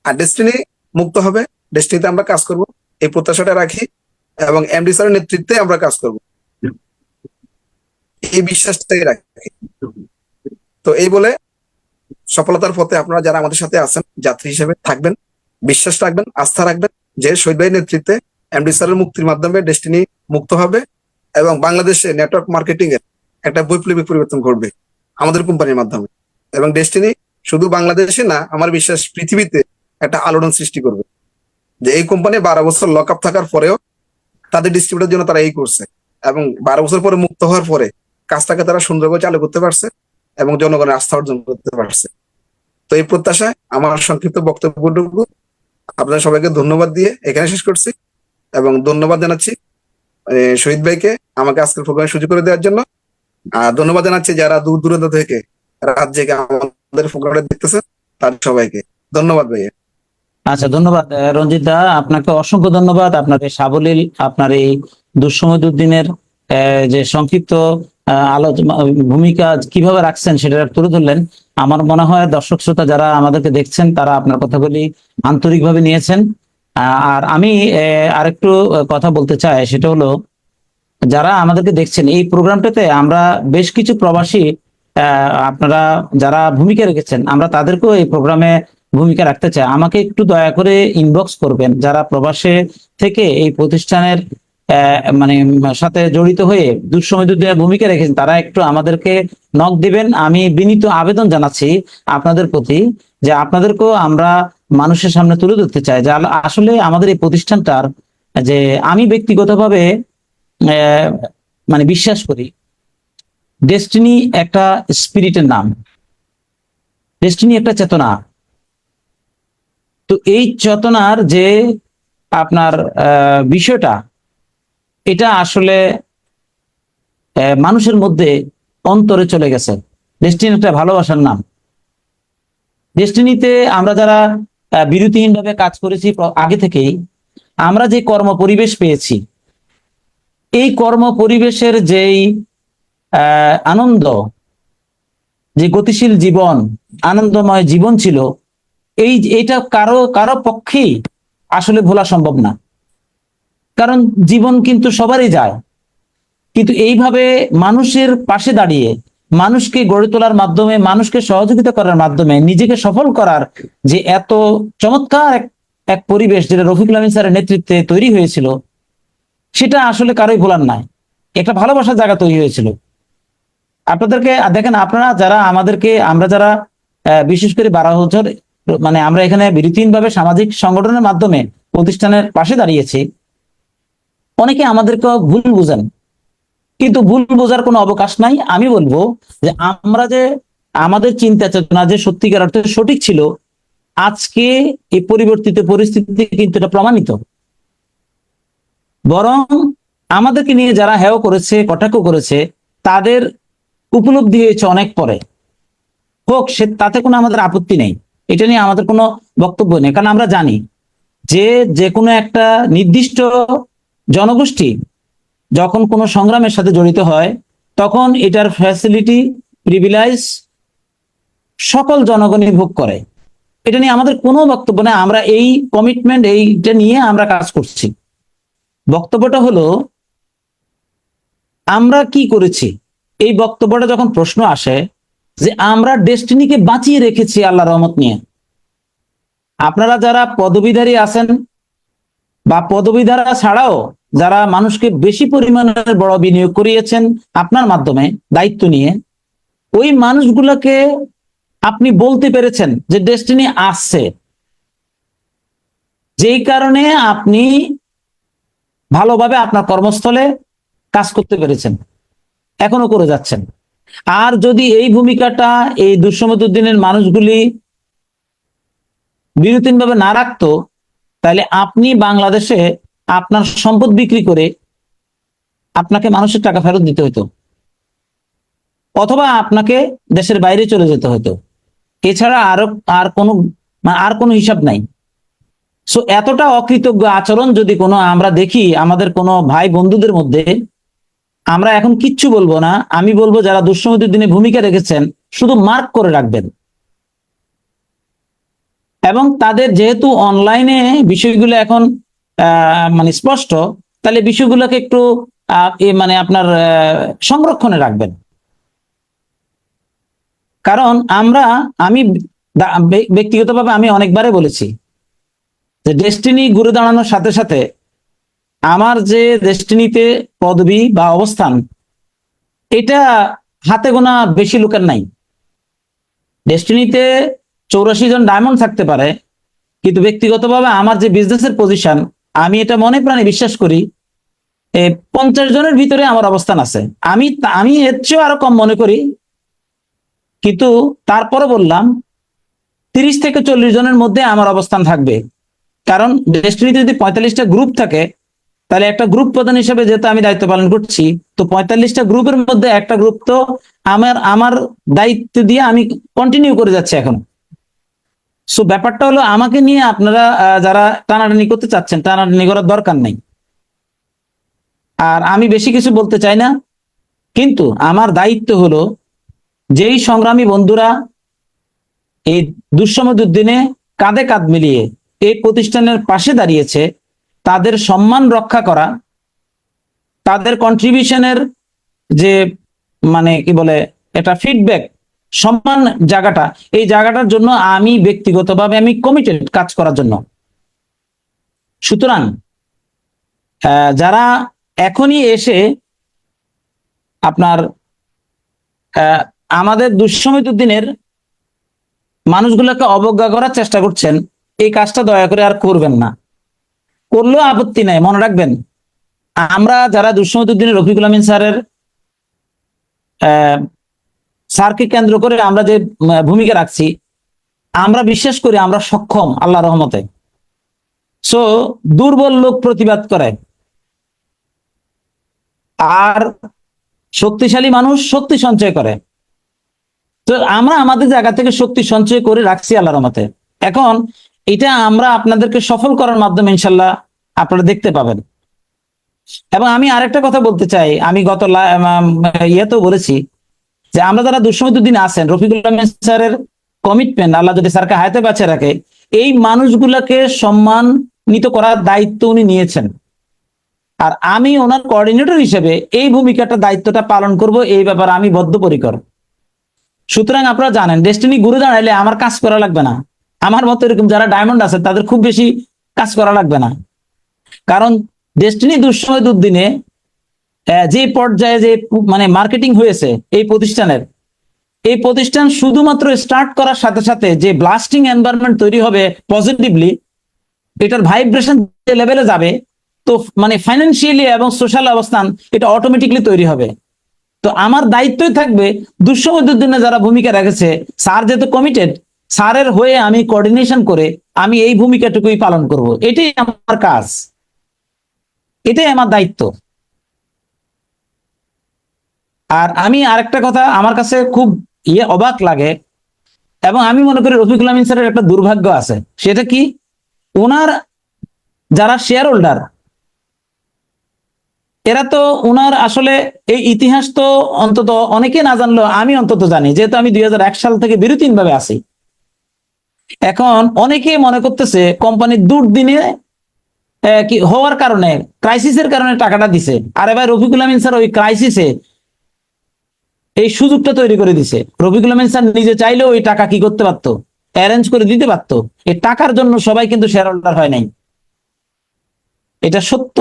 আর ডেস্টিনি মুক্ত হবে, ডেস্টিনিতে আমরা কাজ করব, এই প্রত্যাশাটা রাখি, এবং এমডি স্যারের নেতৃত্বে আমরা কাজ করব, এই বিশ্বাসটাই রাখি। তো এই বলে সফলতার পথে আপনারা যারা আমাদের সাথে আছেন যাত্রী হিসেবে থাকবেন, বিশ্বাস রাখবেন, আস্থা রাখবেন যে শহীদ ভাইয়ের নেতৃত্বে এমডি স্যারের মুক্তির মাধ্যমে ডেস্টিনি মুক্ত হবে এবং বাংলাদেশে নেটওয়ার্ক মার্কেটিং এর একটা বৈপ্লবিক পরিবর্তন ঘটবে আমাদের কোম্পানির মাধ্যমে। এবং ডেস্টিনি শুধু বাংলাদেশে না, আমার বিশ্বাস পৃথিবীতে একটা আলোড়ন সৃষ্টি করবে যে এই কোম্পানি 12 বছর লক আপ থাকার পরেও তাদের ডিস্ট্রিবিউটার জন্য তারা এই করছে, এবং 12 বছর পরে মুক্ত হওয়ার পরে কাজটাকে তারা সুন্দরভাবে চালু করতে পারছে এবং জনগণের আস্থা অর্জন করতে পারছে। তো এই প্রত্যাশায় আমার সংক্ষিপ্ত বক্তব্যটুকু আপনাদের সবাইকে ধন্যবাদ দিয়ে এখানে শেষ করছি, এবং ধন্যবাদ জানাচ্ছি শহীদ ভাইকে আমাকে আজকের প্রোগ্রামে সুযোগ করে দেওয়ার জন্য। আর ধন্যবাদ জানাচ্ছি যারা দূর দূরান্ত থেকে রাত জেগে আমাদের প্রোগ্রামটা দেখতেছে তাদের সবাইকে ধন্যবাদ ভাইয়া। আচ্ছা, ধন্যবাদ রঞ্জিত দা, আপনাকে অসংখ্য ধন্যবাদ। আপনার এই সাবলীল, আপনার এই দুঃসময় দুর্দিনের যে সংক্ষিপ্ত আলোচনা ভূমিকা কিভাবে রাখছেন সেটা তুলে ধরলেন। আমার মনে হয় দর্শক শ্রোতা যারা আমাদেরকে দেখছেন তারা আপনার কথাগুলি আন্তরিকভাবে নিয়েছেন। আর আমি আরেকটু কথা বলতে চাই, সেটা হলো যারা আমাদেরকে দেখছেন এই প্রোগ্রামটাতে আমরা বেশ কিছু প্রবাসী আপনারা যারা ভূমিকা রেখেছেন, আমরা তাদেরকেও এই প্রোগ্রামে ভূমিকা রাখতে চাই। আমাকে একটু দয়া করে ইনবক্স করবেন যারা প্রবাসে থেকে এই প্রতিষ্ঠানের মানে সাথে জড়িত হয়ে দুঃসময় দুর্দিনের ভূমিকা রেখেছেন, তারা একটু আমাদেরকে নক দিবেন। আমি বিনীত আবেদন জানাচ্ছি আপনাদের প্রতি যে আপনাদেরকেও আমরা মানুষের সামনে তুলে ধরতে চাই যে আসলে আমাদের এই প্রতিষ্ঠানটার, যে আমি ব্যক্তিগতভাবে মানে বিশ্বাস করি ডেস্টিনি একটা স্পিরিটের নাম, ডেস্টিনি একটা চেতনা। তো এই চেতনার যে আপনার বিষয়টা, এটা আসলে মানুষের মধ্যে অন্তরে চলে গেছে। ডেস্টিনি একটা ভালোবাসার নাম। ডেস্টিনিতে আমরা যারা বিরতিহীনভাবে কাজ করেছি আগে থেকেই, আমরা যে কর্ম পরিবেশ পেয়েছি, এই কর্ম পরিবেশের যেই আনন্দ, যে গতিশীল জীবন, আনন্দময় জীবন ছিল, এইটা কারো কারো পক্ষেই আসলে ভোলা সম্ভব না। কারণ জীবন কিন্তু সবারই যায়, কিন্তু এইভাবে মানুষের পাশে দাঁড়িয়ে, মানুষকে গড়ে তোলার মাধ্যমে, মানুষকে সহযোগিতা করার মাধ্যমে নিজেকে সফল করার যে এত চমৎকার এক পরিবেশ যেটা রফিকুল আমিন স্যারের নেতৃত্বে তৈরি হয়েছিল, সেটা আসলে কারোই ভোলার নাই। একটা ভালোবাসার জায়গা তৈরি হয়েছিল। আপনাদেরকে দেখেন, আপনারা যারা আমাদেরকে, আমরা যারা বিশেষ করে 12 বছর মানে আমরা এখানে বিরতিহীনভাবে সামাজিক সংগঠনের মাধ্যমে প্রতিষ্ঠানের পাশে দাঁড়িয়েছি, অনেকে আমাদেরকে ভুল বুঝেন, কিন্তু ভুল বোঝার কোনো অবকাশ নাই। আমি বলবো যে আমরা যে আমাদের চিন্তা চেতনা যে সত্যিকার অর্থে সঠিক ছিল, আজকে এই পরিবর্তিত পরিস্থিতিতে কিন্তু এটা প্রমাণিত। বরং আমাদেরকে নিয়ে যারা হেয় করেছে, কটাক্ষ করেছে, তাদের উপলব্ধি হয়েছে অনেক পরে। হোক, সে তাতে কোনো আমাদের আপত্তি নেই, এটা নিয়ে আমাদের কোনো বক্তব্য নেই। কারণ আমরা জানি যে যে কোনো একটা নির্দিষ্ট জনগোষ্ঠী যখন কোনো সংগ্রামের সাথে জড়িত হয়, তখন এটার ফ্যাসিলিটি, প্রিভিলেজ সকল জনগণই ভোগ করে। এটা নিয়ে আমাদের কোনো বক্তব্য নেই। আমরা এই কমিটমেন্ট, এইটা নিয়ে আমরা কাজ করছি। বক্তব্যটা হলো আমরা কি করেছি। এই বক্তব্যটা যখন প্রশ্ন আসে যে আমরা ডেস্টিনিকে বাঁচিয়ে রেখেছি আল্লাহ রহমত নিয়ে। আপনারা যারা পদবীধারী আছেন বা পদবীধারা ছাড়াও যারা মানুষকে বেশি পরিমাণের বড় বিনিয়োগ করিয়েছেন আপনার মাধ্যমে দায়িত্ব নিয়ে, ওই মানুষগুলোকে আপনি বলতে পেরেছেন যে ডেস্টিনি আসছে, যেই কারণে আপনি ভালোভাবে আপনার কর্মস্থলে কাজ করতে পেরেছেন, এখনো করে যাচ্ছেন। আর যদি এই ভূমিকাটা এই দুঃসমতুদ্দিনের মানুষগুলি বিরতিহীনভাবে না রাখতো, তাহলে আপনি বাংলাদেশে আপনার সম্পদ বিক্রি করে আপনাকে মানুষের টাকা ফেরত দিতে হতো, অথবা আপনাকে দেশের বাইরে চলে যেতে হতো। এছাড়া আর কোনো হিসাব নাই। সো এতটা অকৃতজ্ঞ আচরণ যদি কোনো আমরা দেখি আমাদের কোনো ভাই বন্ধুদের মধ্যে, আমরা এখন কিচ্ছু বলবো না। আমি বলবো যারা দুঃসমতুদ্দিনে ভূমিকা রেখেছেন শুধু মার্ক করে রাখবেন, এবং তাদের যেহেতু অনলাইনে বিষয়গুলো এখন মানে স্পষ্ট, তাহলে বিষয়গুলোকে একটু মানে আপনার সংরক্ষণে রাখবেন। কারণ আমি ব্যক্তিগতভাবে আমি অনেকবারে বলেছি যে ডেস্টিনি ঘুরে দাঁড়ানোর সাথে সাথে আমার যে ডেস্টিনিতে পদবি বা অবস্থান, এটা হাতে গোনা বেশি লোকের নাই। ডেস্টিনিতে 84 জন ডায়মন্ড থাকতে পারে, কিন্তু ব্যক্তিগতভাবে আমার যে বিজনেসের পজিশন, আমি এটা মনে প্রাণে বিশ্বাস করি 50 জনের ভিতরে আমার অবস্থান আছে। আমি এর চেয়েও আরো কম মনে করি, কিন্তু তারপরে বললাম 30 থেকে 40 জনের মধ্যে আমার অবস্থান থাকবে। কারণ ডেস্টিনিতে যদি 45টা গ্রুপ থাকে, তাহলে একটা গ্রুপ প্রধান হিসেবে যেহেতু আমি দায়িত্ব পালন করছি, তো 45টা গ্রুপের মধ্যে একটা গ্রুপ তো আমার দায়িত্ব দিয়ে আমি কন্টিনিউ করে যাচ্ছি এখন। সো ব্যাপারটা হলো আমাকে নিয়ে আপনারা যারা টানাটানি করতে চাচ্ছেন, টানাটানি করার দরকার নেই। আর আমি বেশি কিছু বলতে চাই না, কিন্তু আমার দায়িত্ব হলো যেই সংগ্রামী বন্ধুরা এই দুঃসময় দুর্দিনে কাঁধে কাঁধ মিলিয়ে এই প্রতিষ্ঠানের পাশে দাঁড়িয়েছে, তাদের সম্মান রক্ষা করা, তাদের কন্ট্রিবিউশনের যে মানে কি বলে এটা ফিডব্যাক, সম্মান জায়গাটা, এই জায়গাটার জন্য আমি ব্যক্তিগতভাবে আমি কমিটেড কাজ করার জন্য। সুতরাং যারা এখনই এসে আপনার আমাদের দুঃসমতুদ্দিনের মানুষগুলোকে অবজ্ঞা করার চেষ্টা করছেন, এই কাজটা দয়া করে আর করবেন না। করলেও আপত্তি নাই, মনে রাখবেন আমরা যারা দুঃসমতুদ্দিনের রফিকুল আমিন স্যারের স্যারকে কেন্দ্র করে আমরা যে ভূমিকা রাখছি, আমরা বিশ্বাস করি আমরা সক্ষম আল্লাহ রহমতে। সো দুর্বল লোক প্রতিবাদ করে, আর শক্তিশালী মানুষ শক্তি সঞ্চয় করে। তো আমরা আমাদের জায়গা থেকে শক্তি সঞ্চয় করে রাখছি আল্লাহর রহমতে। এখন এটা আমরা আপনাদেরকে সফল করার মাধ্যমে ইনশাল্লাহ আপনারা দেখতে পাবেন। এবং আমি আরেকটা কথা বলতে চাই, আমি গত ইয়েতেও বলেছি যে আমরা যারা দুঃসমতুদ্দিন আছেন, রফিকুল আহমেদ স্যারের কমিটমেন্ট, আল্লাহ যদি স্যারকে হায়াতে বাঁচিয়ে রাখে, এই মানুষগুলোকে সম্মানিত করার দায়িত্ব উনি নিয়েছেন। আর আমি ওনার কোঅর্ডিনেটর হিসেবে এই ভূমিকাটা দায়িত্বটা পালন করব, এই ব্যাপারে আমি বদ্ধপরিকর। সুতরাং আপনারা জানেন ডেস্টিনি ঘুরে দাঁড়াইলে আমার কাজ করা লাগবে না। আমার মতো এরকম যারা ডায়মন্ড আছে তাদের খুব বেশি কাজ করা লাগবে না। কারণ ডেস্টিনি দুঃসময় দুর্দিনে যে পর্যায়ে যে মানে মার্কেটিং হয়েছে এই প্রতিষ্ঠানের, এই প্রতিষ্ঠান শুধুমাত্র স্টার্ট করার সাথে সাথে যে ব্লাস্টিং এনভায়রনমেন্ট তৈরি হবে পজিটিভলি, এটার ভাইব্রেশন যে লেভেলে যাবে, তো মানে ফাইন্যান্সিয়ালি এবং সোশ্যাল অবস্থান এটা অটোমেটিকলি তৈরি হবে। তো আমার দায়িত্বই থাকবে দুঃসময়ের জন্য যারা ভূমিকা রেখেছে, স্যার যেহেতু কমিটেড, স্যারের হয়ে আমি কোঅর্ডিনেশন করে আমি এই ভূমিকাটুকুই পালন করব। এটাই আমার কাজ, এটাই আমার দায়িত্ব। আর আমি আরেকটা কথা আমার কাছে খুব অবাক লাগে, এবং আমি মনে করি রফিকুল আমিন স্যারের একটা দুর্ভাগ্য আছে। সেটা কি, ওনার যারা শেয়ার হোল্ডার, এরা তো ওনার আসলে এই ইতিহাস তো অন্তত অনেকে না জানলেও আমি অন্তত জানি, যেহেতু আমি 2001 সাল থেকে বিরতিহীনভাবে আছি। এখন অনেকে মনে করতেছে কোম্পানির দুর্দিনে কি হওয়ার কারণে, ক্রাইসিসের কারণে টাকাটা দিছে। আরে ভাই, রফিকুল আমিন স্যার ওই ক্রাইসিসে এই সুযোগটা তৈরি করে দিছে। রফিকুল আমিন স্যার নিজে চাইলেও ওই টাকা কি করতে পারতো, অ্যারেঞ্জ করে দিতে পারতো। এই টাকার জন্য সবাই কিন্তু শেয়ার হোল্ডার হয় নাই, এটা সত্য।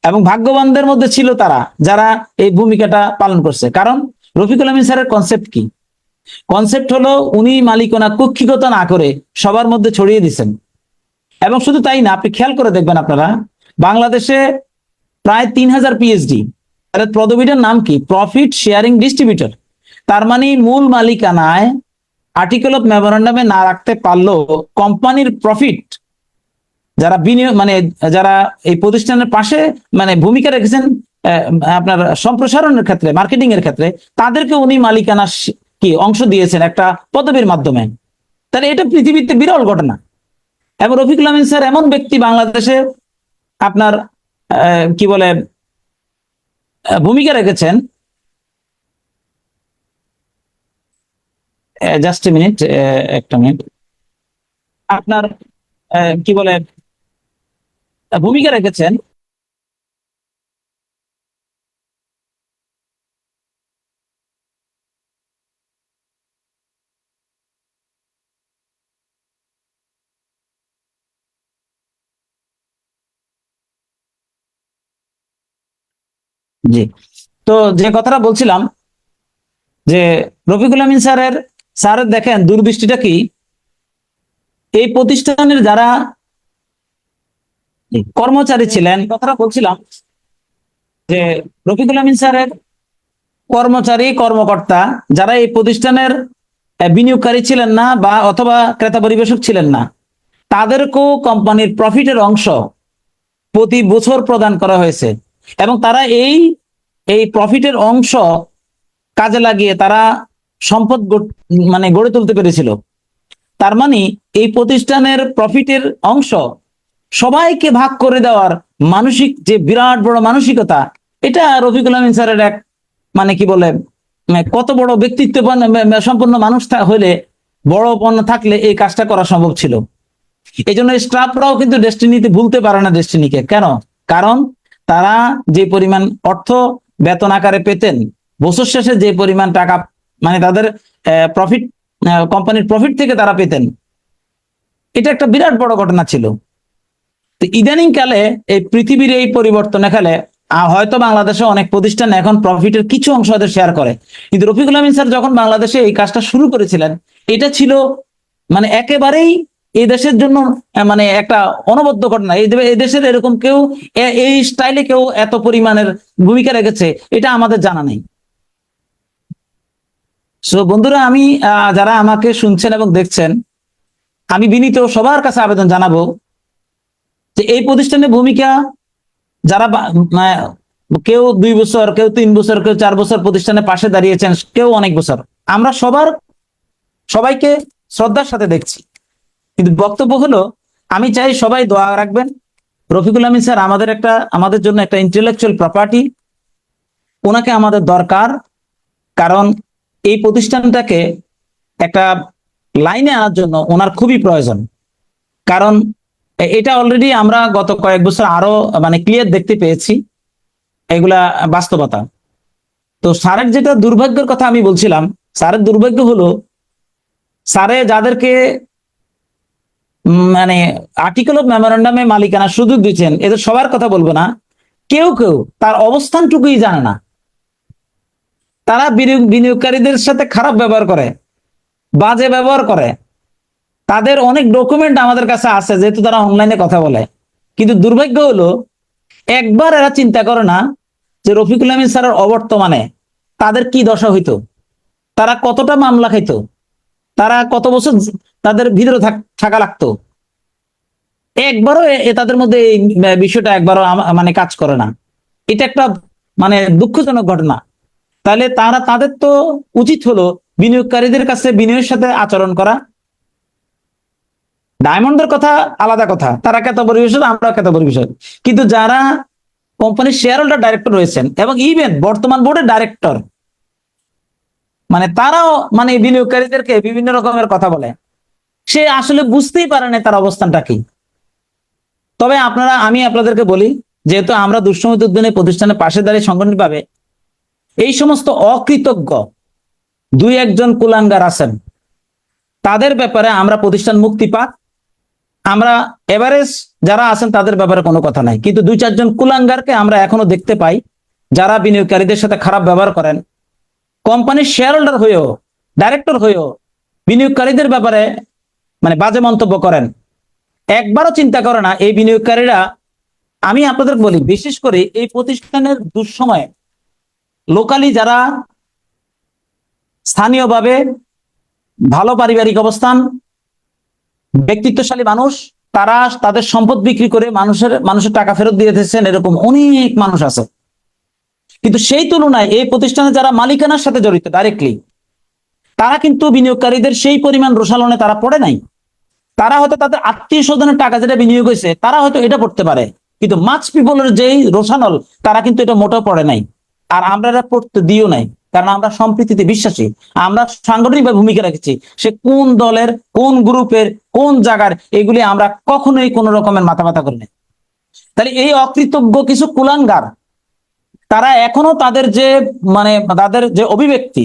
এবং ভাগ্যবানদের মধ্যে ছিল তারা যারা এই ভূমিকাটা পালন করছে। কারণ রফিকুল আমিন স্যারের কনসেপ্ট কি? কনসেপ্ট হলো উনি মালিকানা কক্ষিগত না করে সবার মধ্যে ছড়িয়ে দিচ্ছেন। এবং শুধু তাই না, আপনি খেয়াল করে দেখবেন আপনারা, বাংলাদেশে প্রায় 3000 পিএইচডি, এর পদবিটার নাম কি? Profit sharing distributor. তার মানে মূল মালিকানায় আর্টিকেল অফ মেমোরেন্ডামে না রাখতে পারলেও কোম্পানির প্রফিট যারা বিনিয়োগ মানে যারা এই প্রতিষ্ঠানের পাশে মানে ভূমিকা রেখেছেন আপনার সম্প্রসারণের ক্ষেত্রে, মার্কেটিং এর ক্ষেত্রে, তাদেরকে উনি মালিকানা কি অংশ দিয়েছেন একটা পদবীর মাধ্যমে। তাহলে এটা পৃথিবীতে বিরল ঘটনা। এবং রফিকুল আমিন স্যার এমন ব্যক্তি বাংলাদেশে আপনার কি বলে ভূমিকা রেখেছেন। জাস্ট এ মিনিট, একটা মিনিট। আপনার কি বলে ভূমিকা রেখেছেন। জি, তো যে কথাটা বলছিলাম যে রফিকুল আমিন স্যারের দেখেন দূরদৃষ্টিটা কি, এই প্রতিষ্ঠানের যারা কর্মচারী ছিলেন, কথাটা বলছিলাম যে রফিকুল আমিন স্যারের কর্মচারী কর্মকর্তা যারা এই প্রতিষ্ঠানের বিনিয়োগকারী ছিলেন না বা অথবা ক্রেতা পরিবেশক ছিলেন না, তাদেরকেও কোম্পানির প্রফিটের অংশ প্রতি বছর প্রদান করা হয়েছে। এবং তারা এই এই প্রফিটের অংশ কাজে লাগিয়ে তারা সম্পদ মানে গড়ে তুলতে পেরেছিল। তার মানে এই প্রতিষ্ঠানের প্রফিটের অংশ সবাইকে ভাগ করে দেওয়ার মানসিক যে বিরাট বড় মানসিকতা, এটা রফিকুল আমিন স্যারের এক মানে কি বলে কত বড় ব্যক্তিত্ব সম্পন্ন মানুষ হলে, বড় পণ্য থাকলে এই কাজটা করা সম্ভব ছিল। এই জন্য স্টাফরাও কিন্তু ডেস্টিনিতে ভুলতে পারে না ডেস্টিনিকে। কেন? কারণ তারা যে পরিমাণ অর্থ বেতন আকারে পেতেন, বছর শেষে যে পরিমাণ টাকা মানে তাদের প্রফিট, কোম্পানির প্রফিট থেকে তারা পেতেন, এটা একটা বিরাট বড় ঘটনা ছিল। তো ইদানিং কালে এই পৃথিবীর এই পরিবর্তনে খেলে হয়তো বাংলাদেশে অনেক প্রতিষ্ঠান এখন প্রফিটের কিছু অংশ ওদের শেয়ার করে, কিন্তু রফিকুল আমিন স্যার যখন বাংলাদেশে এই কাজটা শুরু করেছিলেন, এটা ছিল মানে একেবারেই এই দেশের জন্য মানে একটা অনবদ্য ঘটনা। এই দেশের এরকম কেউ এই স্টাইলে কেউ এত পরিমাণের ভূমিকা রেখেছে এটা আমাদের জানা নেই। সো বন্ধুরা, আমি যারা আমাকে শুনছেন এবং দেখছেন, আমি বিনীত সবার কাছে আবেদন জানাবো যে এই প্রতিষ্ঠানের ভূমিকা যারা কেউ 2 বছর, কেউ 3 বছর, কেউ 4 বছর প্রতিষ্ঠানের পাশে দাঁড়িয়েছেন, কেউ অনেক বছর, আমরা সবাইকে শ্রদ্ধার সাথে দেখছি। কিন্তু বক্তব্য হলো, আমি চাই সবাই দোয়া রাখবেন। রফিকুল আমিন স্যার আমাদের জন্য একটা ইন্টেলেকচুয়াল প্রপার্টি, ওনাকে আমাদের দরকার। কারণ এই প্রতিষ্ঠানটাকে একটা লাইনে আনার জন্য ওনার খুবই প্রয়োজন। কারণ এটা অলরেডি আমরা গত কয়েক বছর আরো মানে ক্লিয়ার দেখতে পেয়েছি এগুলা বাস্তবতা। তো স্যারের যেটা দুর্ভাগ্যের কথা আমি বলছিলাম, স্যারের দুর্ভাগ্য হলো স্যারে যাদেরকে মানে আর্টিকেল অফ মেমোরেন্ডামে মালিকানা সুযোগ দিচ্ছেন, এদের সবার কথা বলবো না, কেউ কেউ তার অবস্থানটুকুই জানে না। তারা বিনিয়োগকারীদের সাথে খারাপ ব্যবহার করে, বাজে ব্যবহার করে। তাদের অনেক ডকুমেন্ট আমাদের কাছে আছে, যেহেতু তারা অনলাইনে কথা বলে। কিন্তু দুর্ভাগ্য হলো, একবার এরা চিন্তা করে না যে রফিকুল আমিন স্যারের অবর্তমানে তাদের কি দশা হইতো, তারা কতটা মামলা খাইতো, তারা কত বছর তাদের ভিতরে থাকা লাগতো। একবারও তাদের মধ্যে এই বিষয়টা একবারও মানে কাজ করে না। এটা একটা মানে দুঃখজনক ঘটনা। তাহলে তাদের তো উচিত হলো বিনিয়োগকারীদের কাছে বিনিয়োগের সাথে আচরণ করা। ডায়মন্ডের কথা আলাদা কথা, তারা ক্যাটাগরি বিষয়, আমরা ক্যাটাগরি বিষয়। কিন্তু যারা কোম্পানির শেয়ার হোল্ডার ডাইরেক্টর রয়েছেন এবং ইভেন বর্তমান বোর্ডের ডাইরেক্টর, মানে তারাও মানে বিনিয়োগকারীদেরকে বিভিন্ন রকমের কথা বলে। সে আসলে বুঝতেই পারে না তার অবস্থানটা কি। তবে আমি আপনাদেরকে বলি, যেহেতু আমরা দুঃসময় উদ্দিনে প্রতিষ্ঠানের পাশে দাঁড়িয়ে সংগঠনভাবে, এই সমস্ত অকৃতজ্ঞ দুই একজন কুলাঙ্গার আছেন, তাদের ব্যাপারে আমরা প্রতিষ্ঠান মুক্তি পাক। আমরা এভারেজ যারা আছেন তাদের ব্যাপারে কোনো কথা নাই, কিন্তু দুই চারজন কুলাঙ্গারকে আমরা এখনো দেখতে পাই, যারা বিনিয়োগকারীদের সাথে খারাপ ব্যবহার করেন, কোম্পানির শেয়ার হোল্ডার হয়েও, ডাইরেক্টর হয়েও বিনিয়োগকারীদের ব্যাপারে মানে বাজে মন্তব্য করেন। একবারও চিন্তা করে না এই বিনিয়োগকারীরা। আমি আপনাদের বলি, বিশেষ করে এই প্রতিষ্ঠানের দুঃসময়ে লোকালি যারা স্থানীয়ভাবে ভালো পারিবারিক অবস্থান, ব্যক্তিত্বশালী মানুষ, তারা তাদের সম্পদ বিক্রি করে মানুষের টাকা ফেরত দিয়ে দিয়েছেন, এরকম অনেক মানুষ আছে। কিন্তু সেই তুলনায় এই প্রতিষ্ঠানে যারা মালিকানার সাথে জড়িত ডাইরেক্টলি, তারা কিন্তু বিনিয়োগকারীদের সেই পরিমাণ রোষালনে তারা পড়ে নাই। তারা হয়তো তাদের আত্মীয় স্বজনের টাকা যেটা বিনিয়োগ হয়েছে তারা হয়তো এটা পড়তে পারে, কিন্তু মাছ পিপলের যেই রোষানল, তারা কিন্তু এটা মোটেও পড়ে নাই। আর আমরা এটা পড়তে দিও নাই, কারণ আমরা সম্প্রীতিতে বিশ্বাসী। আমরা সাংগঠনিক ভূমিকা রেখেছি। সে কোন দলের, কোন গ্রুপের, কোন জায়গার, এগুলি আমরা কখনোই কোনো রকমের মাথা ব্যথা করি না। তাহলে এই অকৃতজ্ঞ কিছু কুলাঙ্গার, তারা এখনো তাদের যে মানে তাদের যে অভিব্যক্তি,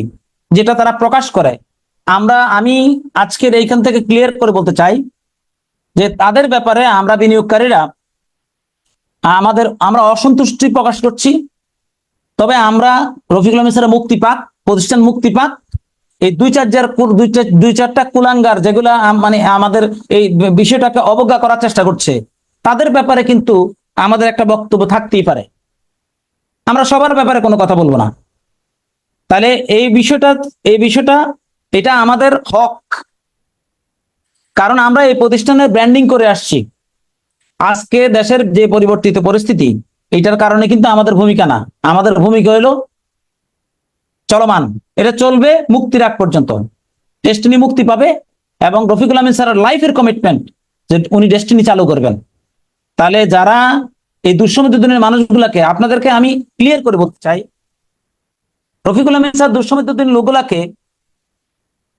যেটা তারা প্রকাশ করে, আমি আজকের এইখান থেকে ক্লিয়ার করে বলতে চাই যে তাদের ব্যাপারে আমরা বিনিয়োগকারীরা আমরা অসন্তুষ্টি প্রকাশ করছি। তবে আমরা রফিকুল আমিন স্যারের মুক্তি পাক, প্রতিষ্ঠান মুক্তি পাক। এই দুই চারটা কুলাঙ্গার যেগুলা মানে আমাদের এই বিষয়টাকে অবজ্ঞা করার চেষ্টা করছে, তাদের ব্যাপারে কিন্তু আমাদের একটা বক্তব্য থাকতেই পারে। আমরা সবার ব্যাপারে কোনো কথা বলবো না। তাহলে এই বিষয়টা এটা আমাদের হক, কারণ আমরা এই প্রতিষ্ঠানের ব্র্যান্ডিং করে আসছি। আজকে দেশের যে পরিবর্তিত পরিস্থিতি, এটার কারণে কিন্তু আমাদের ভূমিকা না, আমাদের ভূমিকা হলো চলমান, এটা চলবে মুক্তির আগ পর্যন্ত। ডেস্টিনি মুক্তি পাবে এবং রফিকুল আমিন স্যারের লাইফের কমিটমেন্ট যে উনি ডেস্টিনি চালু করবেন। তাহলে যারা এই দুঃসমৃদ্ধদিনের মানুষগুলাকে, আপনাদেরকে আমি ক্লিয়ার করে বলতে চাই, রফিকুল আমিন স্যার দুঃসমৃদ্ধদিনের লোকগুলাকে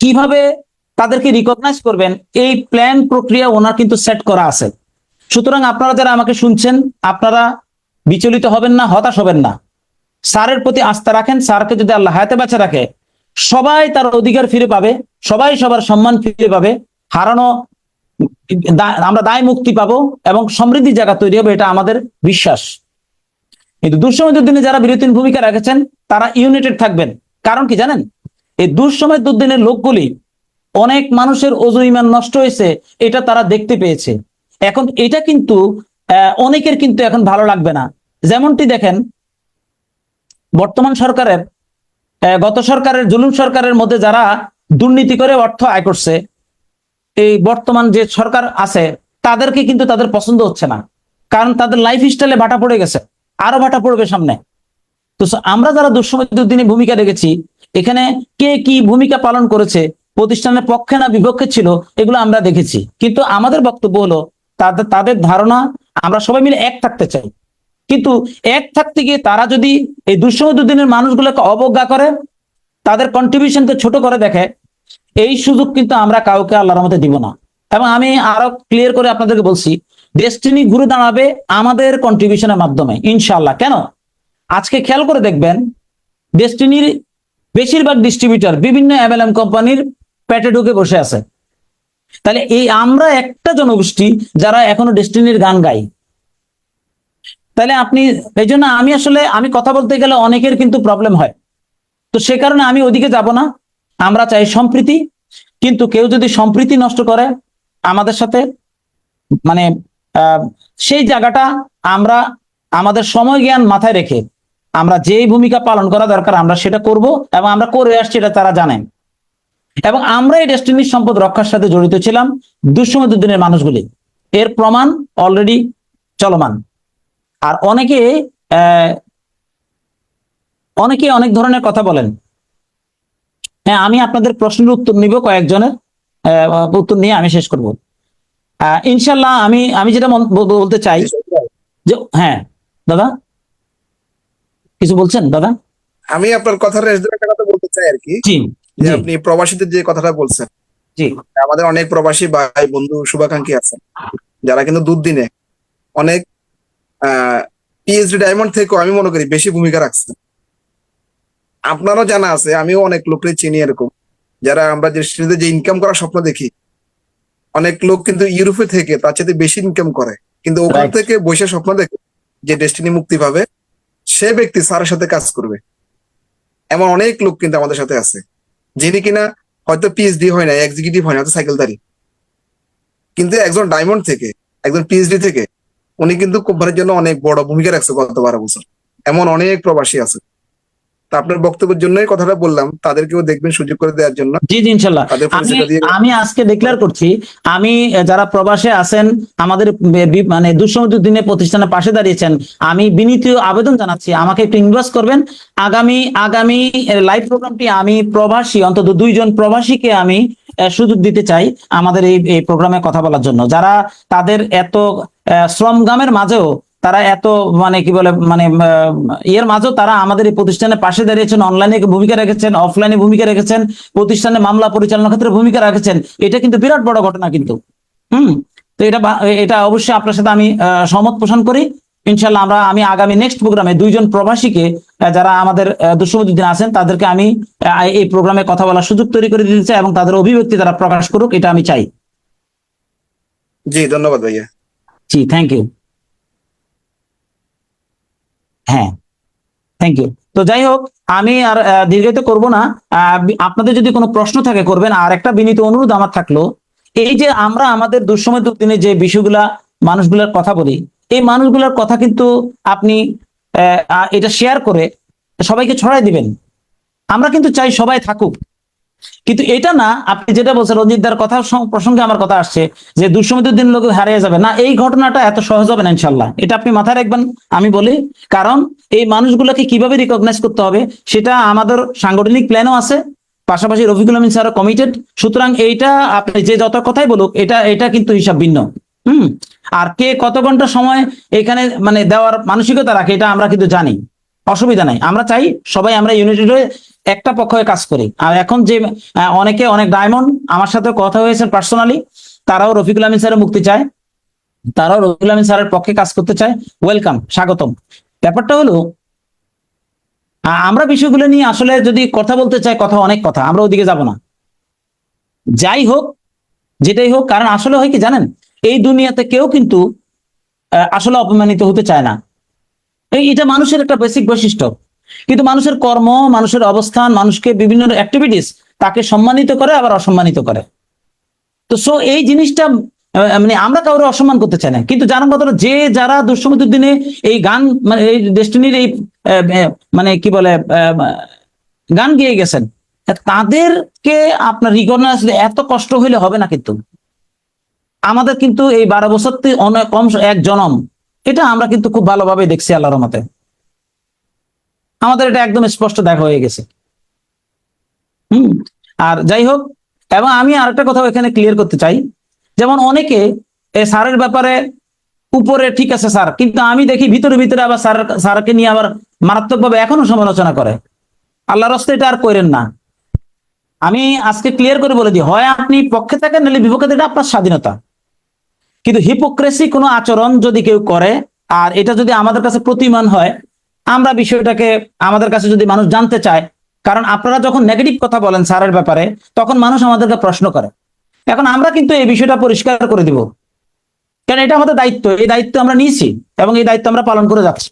কিভাবে তাদেরকে রিকগনাইজ করবেন, এই প্ল্যান প্রক্রিয়া ওনার কিন্তু সেট করা আছে। সুতরাং আপনারা যারা আমাকে শুনছেন, আপনারা বিচলিত হবেন না, হতাশ হবেন না। স্যারের প্রতি আস্থা রাখেন। স্যারকে যদি আল্লাহ হায়াতে বাঁচা রাখে, সবাই তার অধিকার ফিরে পাবে, সবাই সবার সম্মান ফিরে পাবে, হারানো আমরা দায় মুক্তি পাবো এবং সমৃদ্ধির জায়গা তৈরি হবে, এটা আমাদের বিশ্বাস। কিন্তু দুঃসময়ের দিনে যারা বিরতির ভূমিকা রেখেছেন, তারা ইউনাইটেড থাকবেন। কারণ কি জানেন, এই দুঃসময় দুর্দিনের লোকগুলি অনেক মানুষের ওযু ঈমান নষ্ট হয়েছে, এটা তারা দেখতে পেয়েছে। এখন এটা কিন্তু অনেকের কিন্তু এখন ভালো লাগবে না। যেমনটি দেখেন, বর্তমান সরকারের গত সরকারের জুলুম সরকারের মধ্যে যারা দুর্নীতি করে অর্থ আয় করছে, এই বর্তমান যে সরকার আছে তাদেরকে কিন্তু তাদের পছন্দ হচ্ছে না, কারণ তাদের লাইফ স্টাইলে ভাটা পড়ে গেছে, আরো ভাটা পড়বে সামনে। তো আমরা যারা দুঃসময় দুর্দিনে ভূমিকা রেখেছি, এখানে কে কি ভূমিকা পালন করেছে, প্রতিষ্ঠানের পক্ষে না বিপক্ষে ছিল, এগুলো আমরা দেখেছি। কিন্তু আমাদের বক্তব্য হলো তাদের ধারণা আমরা সবাই মিলে এক থাকতে চাই। কিন্তু এক থাকতে গিয়ে তারা যদি এই দুঃসময় দুর্দিনের মানুষগুলোকে অবজ্ঞা করে, তাদের কন্ট্রিবিউশনকে ছোট করে দেখে, এই সুযোগ কিন্তু আমরা কাউকে আল্লাহর রহমতে দিব না। এবং আমি আরো ক্লিয়ার করে আপনাদেরকে বলছি, ডেস্টিনি ঘুরে দাঁড়াবে আমাদের কন্ট্রিবিউশনের মাধ্যমে ইনশাআল্লাহ। কেন, আজকে খেয়াল করে দেখবেন, ডেস্টিনির বেশিরভাগ ডিস্ট্রিবিউটর বিভিন্ন এমএলএম কোম্পানির পেটে ঢুকে বসে আছে। তাহলে এই আমরা একটা জনগোষ্ঠী যারা এখনো ডেস্টিনির গান গাই। তাহলে আপনি এই জন্য আমি কথা বলতে গেলে অনেকের কিন্তু প্রবলেম হয়, তো সে কারণে আমি ওদিকে যাব না। আমরা চাই সম্প্রীতি, কিন্তু কেউ যদি সম্প্রীতি নষ্ট করে আমাদের সাথে, মানে সেই জায়গাটা আমরা আমাদের সময় জ্ঞান মাথায় রেখে আমরা যেই ভূমিকা পালন করা দরকার আমরা সেটা করব, এবং আমরা করে আসছি, এটা তারা জানেন। এবং আমরা এই ডেস্টিনির সম্পদ রক্ষার সাথে জড়িত ছিলাম দুঃসময়দুদ্দিনের মানুষগুলি, এর প্রমাণ অলরেডি চলমান। আর অনেকে অনেক ধরনের কথা বলেন। হ্যাঁ, আমি আপনাদের প্রশ্নের উত্তর নিব, কয়েকজনের উত্তর নিয়ে আমি শেষ করব ইনশাল্লাহ। আমি যেটা বলতে চাই যে, হ্যাঁ দাদা কিছু বলছেন দাদা? আমি আপনার কথার রেশ ধরে একটা কথা বলতে চাই আর কি, জি যে জি আপনি প্রবাসীদের যে কথাটা বলছেন, জি আমাদের অনেক প্রবাসী ভাই বন্ধু শুভাকাঙ্ক্ষী আছেন যারা কিন্তু দুর্দিনে অনেক পিএইচডি ডায়মন্ড থেকেও আমি মনে করি বেশি ভূমিকা রাখছেন। আপনারও জানা আছে, আমিও অনেক লোককে চিনি এরকম, যারা আমরা যে ইনকাম করার স্বপ্ন দেখি, অনেক লোক কিন্তু ইউরোপে থেকে তার চাইতে বেশি ইনকাম করে, কিন্তু ওখান রাইট। থেকে বসে স্বপ্ন দেখে যে ডেস্টিনি মুক্তি পাবে, সে ব্যক্তি স্যারের সাথে কাজ করবে। এমন অনেক লোক কিন্তু আমাদের সাথে আছে, যিনি কিনা হয়তো পিএইচডি হয় না, এক্সিকিউটিভ হয় না, হয়তো সাইকেলদারি, কিন্তু একজন ডায়মন্ড থেকে, একজন পিএইচডি থেকে উনি কিন্তু কোম্পানির জন্য অনেক বড় ভূমিকা রাখছে গত 12 বছর। এমন অনেক প্রবাসী আছে। তা আপনার বক্তব্যের জন্যই কথাটা বললাম, তাদেরকেও দেখবেন সুযোগ করে দেওয়ার জন্য, জি জি ইনশাল্লাহ। তাদের আমি পরিচয়টা দিয়ে। আমি আজকে ডিক্লেয়ার করছি, আমি যারা প্রবাসে আছেন, আমাদের মানে দুঃসময়দুদ্দিনের প্রতিষ্ঠানে পাশে দাঁড়িয়েছেন, আমি বিনীত আবেদন জানাচ্ছি আমাকে একটু ইনভেস্ট করবেন। আগামী আগামী লাইভ প্রোগ্রামটি আমি প্রবাসী অন্তত 2জন প্রবাসীকে আমি সুযোগ দিতে চাই আমাদের এই প্রোগ্রামে কথা বলার জন্য, যারা তাদের এত শ্রমগামের মাঝেও তারা এত মানে কি বলে মানে ইয়ের মাঝেও তারা আমাদের এই প্রতিষ্ঠানের পাশে দাঁড়িয়েছেন, অনলাইনে ভূমিকা রেখেছেন, অফলাইনে ভূমিকা রেখেছেন, প্রতিষ্ঠানে মামলা পরিচালনার ক্ষেত্রে ভূমিকা রাখেছেন। এটা কিন্তু বিরাট বড় ঘটনা কিন্তু। তো এটা অবশ্যই আপনার সাথে আমি সহমত পোষণ করি। ইনশাল্লাহ আমি আগামী নেক্সট প্রোগ্রামে 2জন প্রবাসীকে যারা আমাদের দুঃসময়দুদ্দিন আছেন তাদেরকে আমি এই প্রোগ্রামে কথা বলার সুযোগ তৈরি করে দিতে চাই, এবং তাদের অভিব্যক্তি তারা প্রকাশ করুক, এটা আমি চাই। জি ধন্যবাদ ভাইয়া। জি থ্যাংক ইউ। হ্যাঁ থ্যাংক ইউ। তো যাই হোক, আমি আর দীর্ঘায়িত করব না। আপনাদের যদি কোনো প্রশ্ন থাকে করবেন। আর একটা বিনীত অনুরোধ আমার থাকলো, এই যে আমরা আমাদের দুঃসময়দুদ্দিনে যে বিষয়গুলা মানুষগুলোর কথা বলি, এই মানুষগুলোর কথা কিন্তু আপনি এটা শেয়ার করে সবাইকে ছড়াই দিবেন। আমরা কিন্তু চাই সবাই থাকুক, কিন্তু এটা না, আপনি যেটা বলছেন রঞ্জিতদার কথা প্রসঙ্গে আমার কথা আসছে যে দুঃসময়দুদ্দিন লোক হারিয়ে যাবে না, এই ঘটনাটা এত সহজ হবে না ইনশাল্লাহ, এটা আপনি মাথায় রাখবেন। আমি বলি, কারণ এই মানুষগুলোকে কিভাবে রিকগনাইজ করতে হবে সেটা আমাদের সাংগঠনিক প্ল্যানও আছে, পাশাপাশি রফিকুল আমিন স্যারও কমিটেড। সুতরাং এইটা আপনি যে যত কথাই বলুক, এটা কিন্তু হিসাব ভিন্ন। হুম আর কে কত ঘন্টা সময় এখানে মানে দেওয়ার মানসিকতা রাখে এটা আমরা কিন্তু জানি, অসুবিধা নাই। আমরা চাই সবাই আমরা ইউনাইটেড হয়ে একটা পক্ষ হয়ে কাজ করি। আর এখন যে অনেক ডায়মন্ড আমার সাথে কথা হয়েছে পার্সোনালি, তারাও রফিকুল আমিন স্যারের মুক্তি চায়, তারাও রফিকুল আমিন স্যারের পক্ষে কাজ করতে চায়। ওয়েলকাম, স্বাগতম। ব্যাপারটা হলো আমরা বিষয়গুলো নিয়ে আসলে যদি কথা বলতে চাই, কথা অনেক কথা, আমরা ওদিকে যাব না। যাই হোক, যেটাই হোক, কারণ আসলে হয় কি জানেন, এই দুনিয়াতে কেউ কিন্তু আসলে অপমানিত হতে চায় না। এটা মানুষের একটা বেসিক বৈশিষ্ট্য। কিন্তু মানুষের কর্ম, মানুষের অবস্থান, মানুষকে বিভিন্ন অ্যাক্টিভিটিস তাকে সম্মানিত করে আবার অসম্মানিত করে। তো এই জিনিসটা মানে আমরা কাউকে অসম্মান করতে চাই না, কিন্তু জানার কথা যে যারা দুঃসময়দুদ্দিনে এই গান মানে এই ডেস্টিনির এই মানে কি বলে গান গেয়ে গেছেন, তাদেরকে আপনার রিকগনাইজ এত কষ্ট হইলে হবে না। কিন্তু আমাদের কিন্তু এই 12 বছর অনেক কম এক জনম, এটা আমরা কিন্তু খুব ভালোভাবে দেখছি আল্লাহর রহমতে। আমাদের এটা একদম স্পষ্ট দেখা হয়ে গেছে। আর যাই হোক, এবং আমি আরেকটা কথা এখানে ক্লিয়ার করতে চাই, যেমন অনেকে স্যারের ব্যাপারে উপরে ঠিক আছে স্যার, কিন্তু আমি দেখি ভিতরে ভিতরে আবার স্যারকে নিয়ে আবার মারাত্মকভাবে এখনো সমালোচনা করে। আল্লাহর রাস্তায় এটা আর করেন না। আমি আজকে ক্লিয়ার করে বলে দিই, হয় আপনি পক্ষে থাকেন নাহলে বিপক্ষে থাকেন, আপনার স্বাধীনতা। কিন্তু হিপোক্রেসি কোনো আচরণ যদি কেউ করে, আর এটা যদি আমাদের কাছে প্রতিমান হয়, আমরা বিষয়টাকে আমাদের কাছে যদি মানুষ জানতে চায়, কারণ আপনারা যখন নেগেটিভ কথা বলেন স্যারের ব্যাপারে, তখন মানুষ আমাদেরকে প্রশ্ন করে। এখন আমরা কিন্তু এই বিষয়টা পরিষ্কার করে দিব, কারণ এটা আমাদের দায়িত্ব, এই দায়িত্ব আমরা নিয়েছি এবং এই দায়িত্ব আমরা পালন করে যাচ্ছি।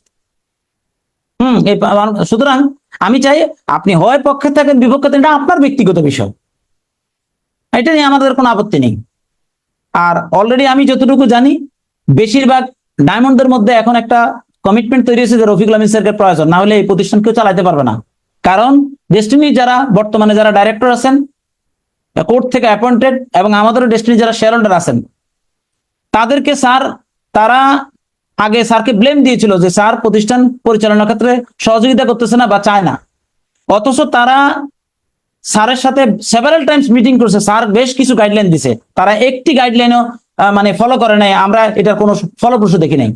সুতরাং আমি চাই আপনি হয় পক্ষে থাকেন বিপক্ষে থাকেন, এটা আপনার ব্যক্তিগত বিষয়, এটা নিয়ে আমাদের কোনো আপত্তি নেই। আর অলরেডি আমি যতটুকু জানি বেশিরভাগ ডায়মন্ডের মধ্যে এখন একটা কমিটমেন্ট তৈরি হয়েছে যে রফিকুল আমিন স্যারকে প্রয়োজন, না হলে এই প্রতিষ্ঠান কেউ চালাতে পারবে না। কারণ ডেস্টিনি যারা বর্তমানে যারা ডাইরেক্টর আছেন কোর্ট থেকে অ্যাপয়েন্টেড এবং আমাদেরও ডেস্টিনি যারা শেয়ার হোল্ডার আছেন, তাদেরকে স্যার, তারা আগে স্যারকে ব্লেম দিয়েছিল যে স্যার প্রতিষ্ঠান পরিচালনার ক্ষেত্রে সহযোগিতা করতেছে না বা চায় না, অথচ তারা স্যারের সাথে সেভারাল টাইমস মিটিং করছে, স্যার বেশ কিছু গাইডলাইন দিছে, তারা একটি গাইডলাইনও মানে ফলো করে নাই। আমরা এটার কোনো ফলপ্রসূ দেখি নাই,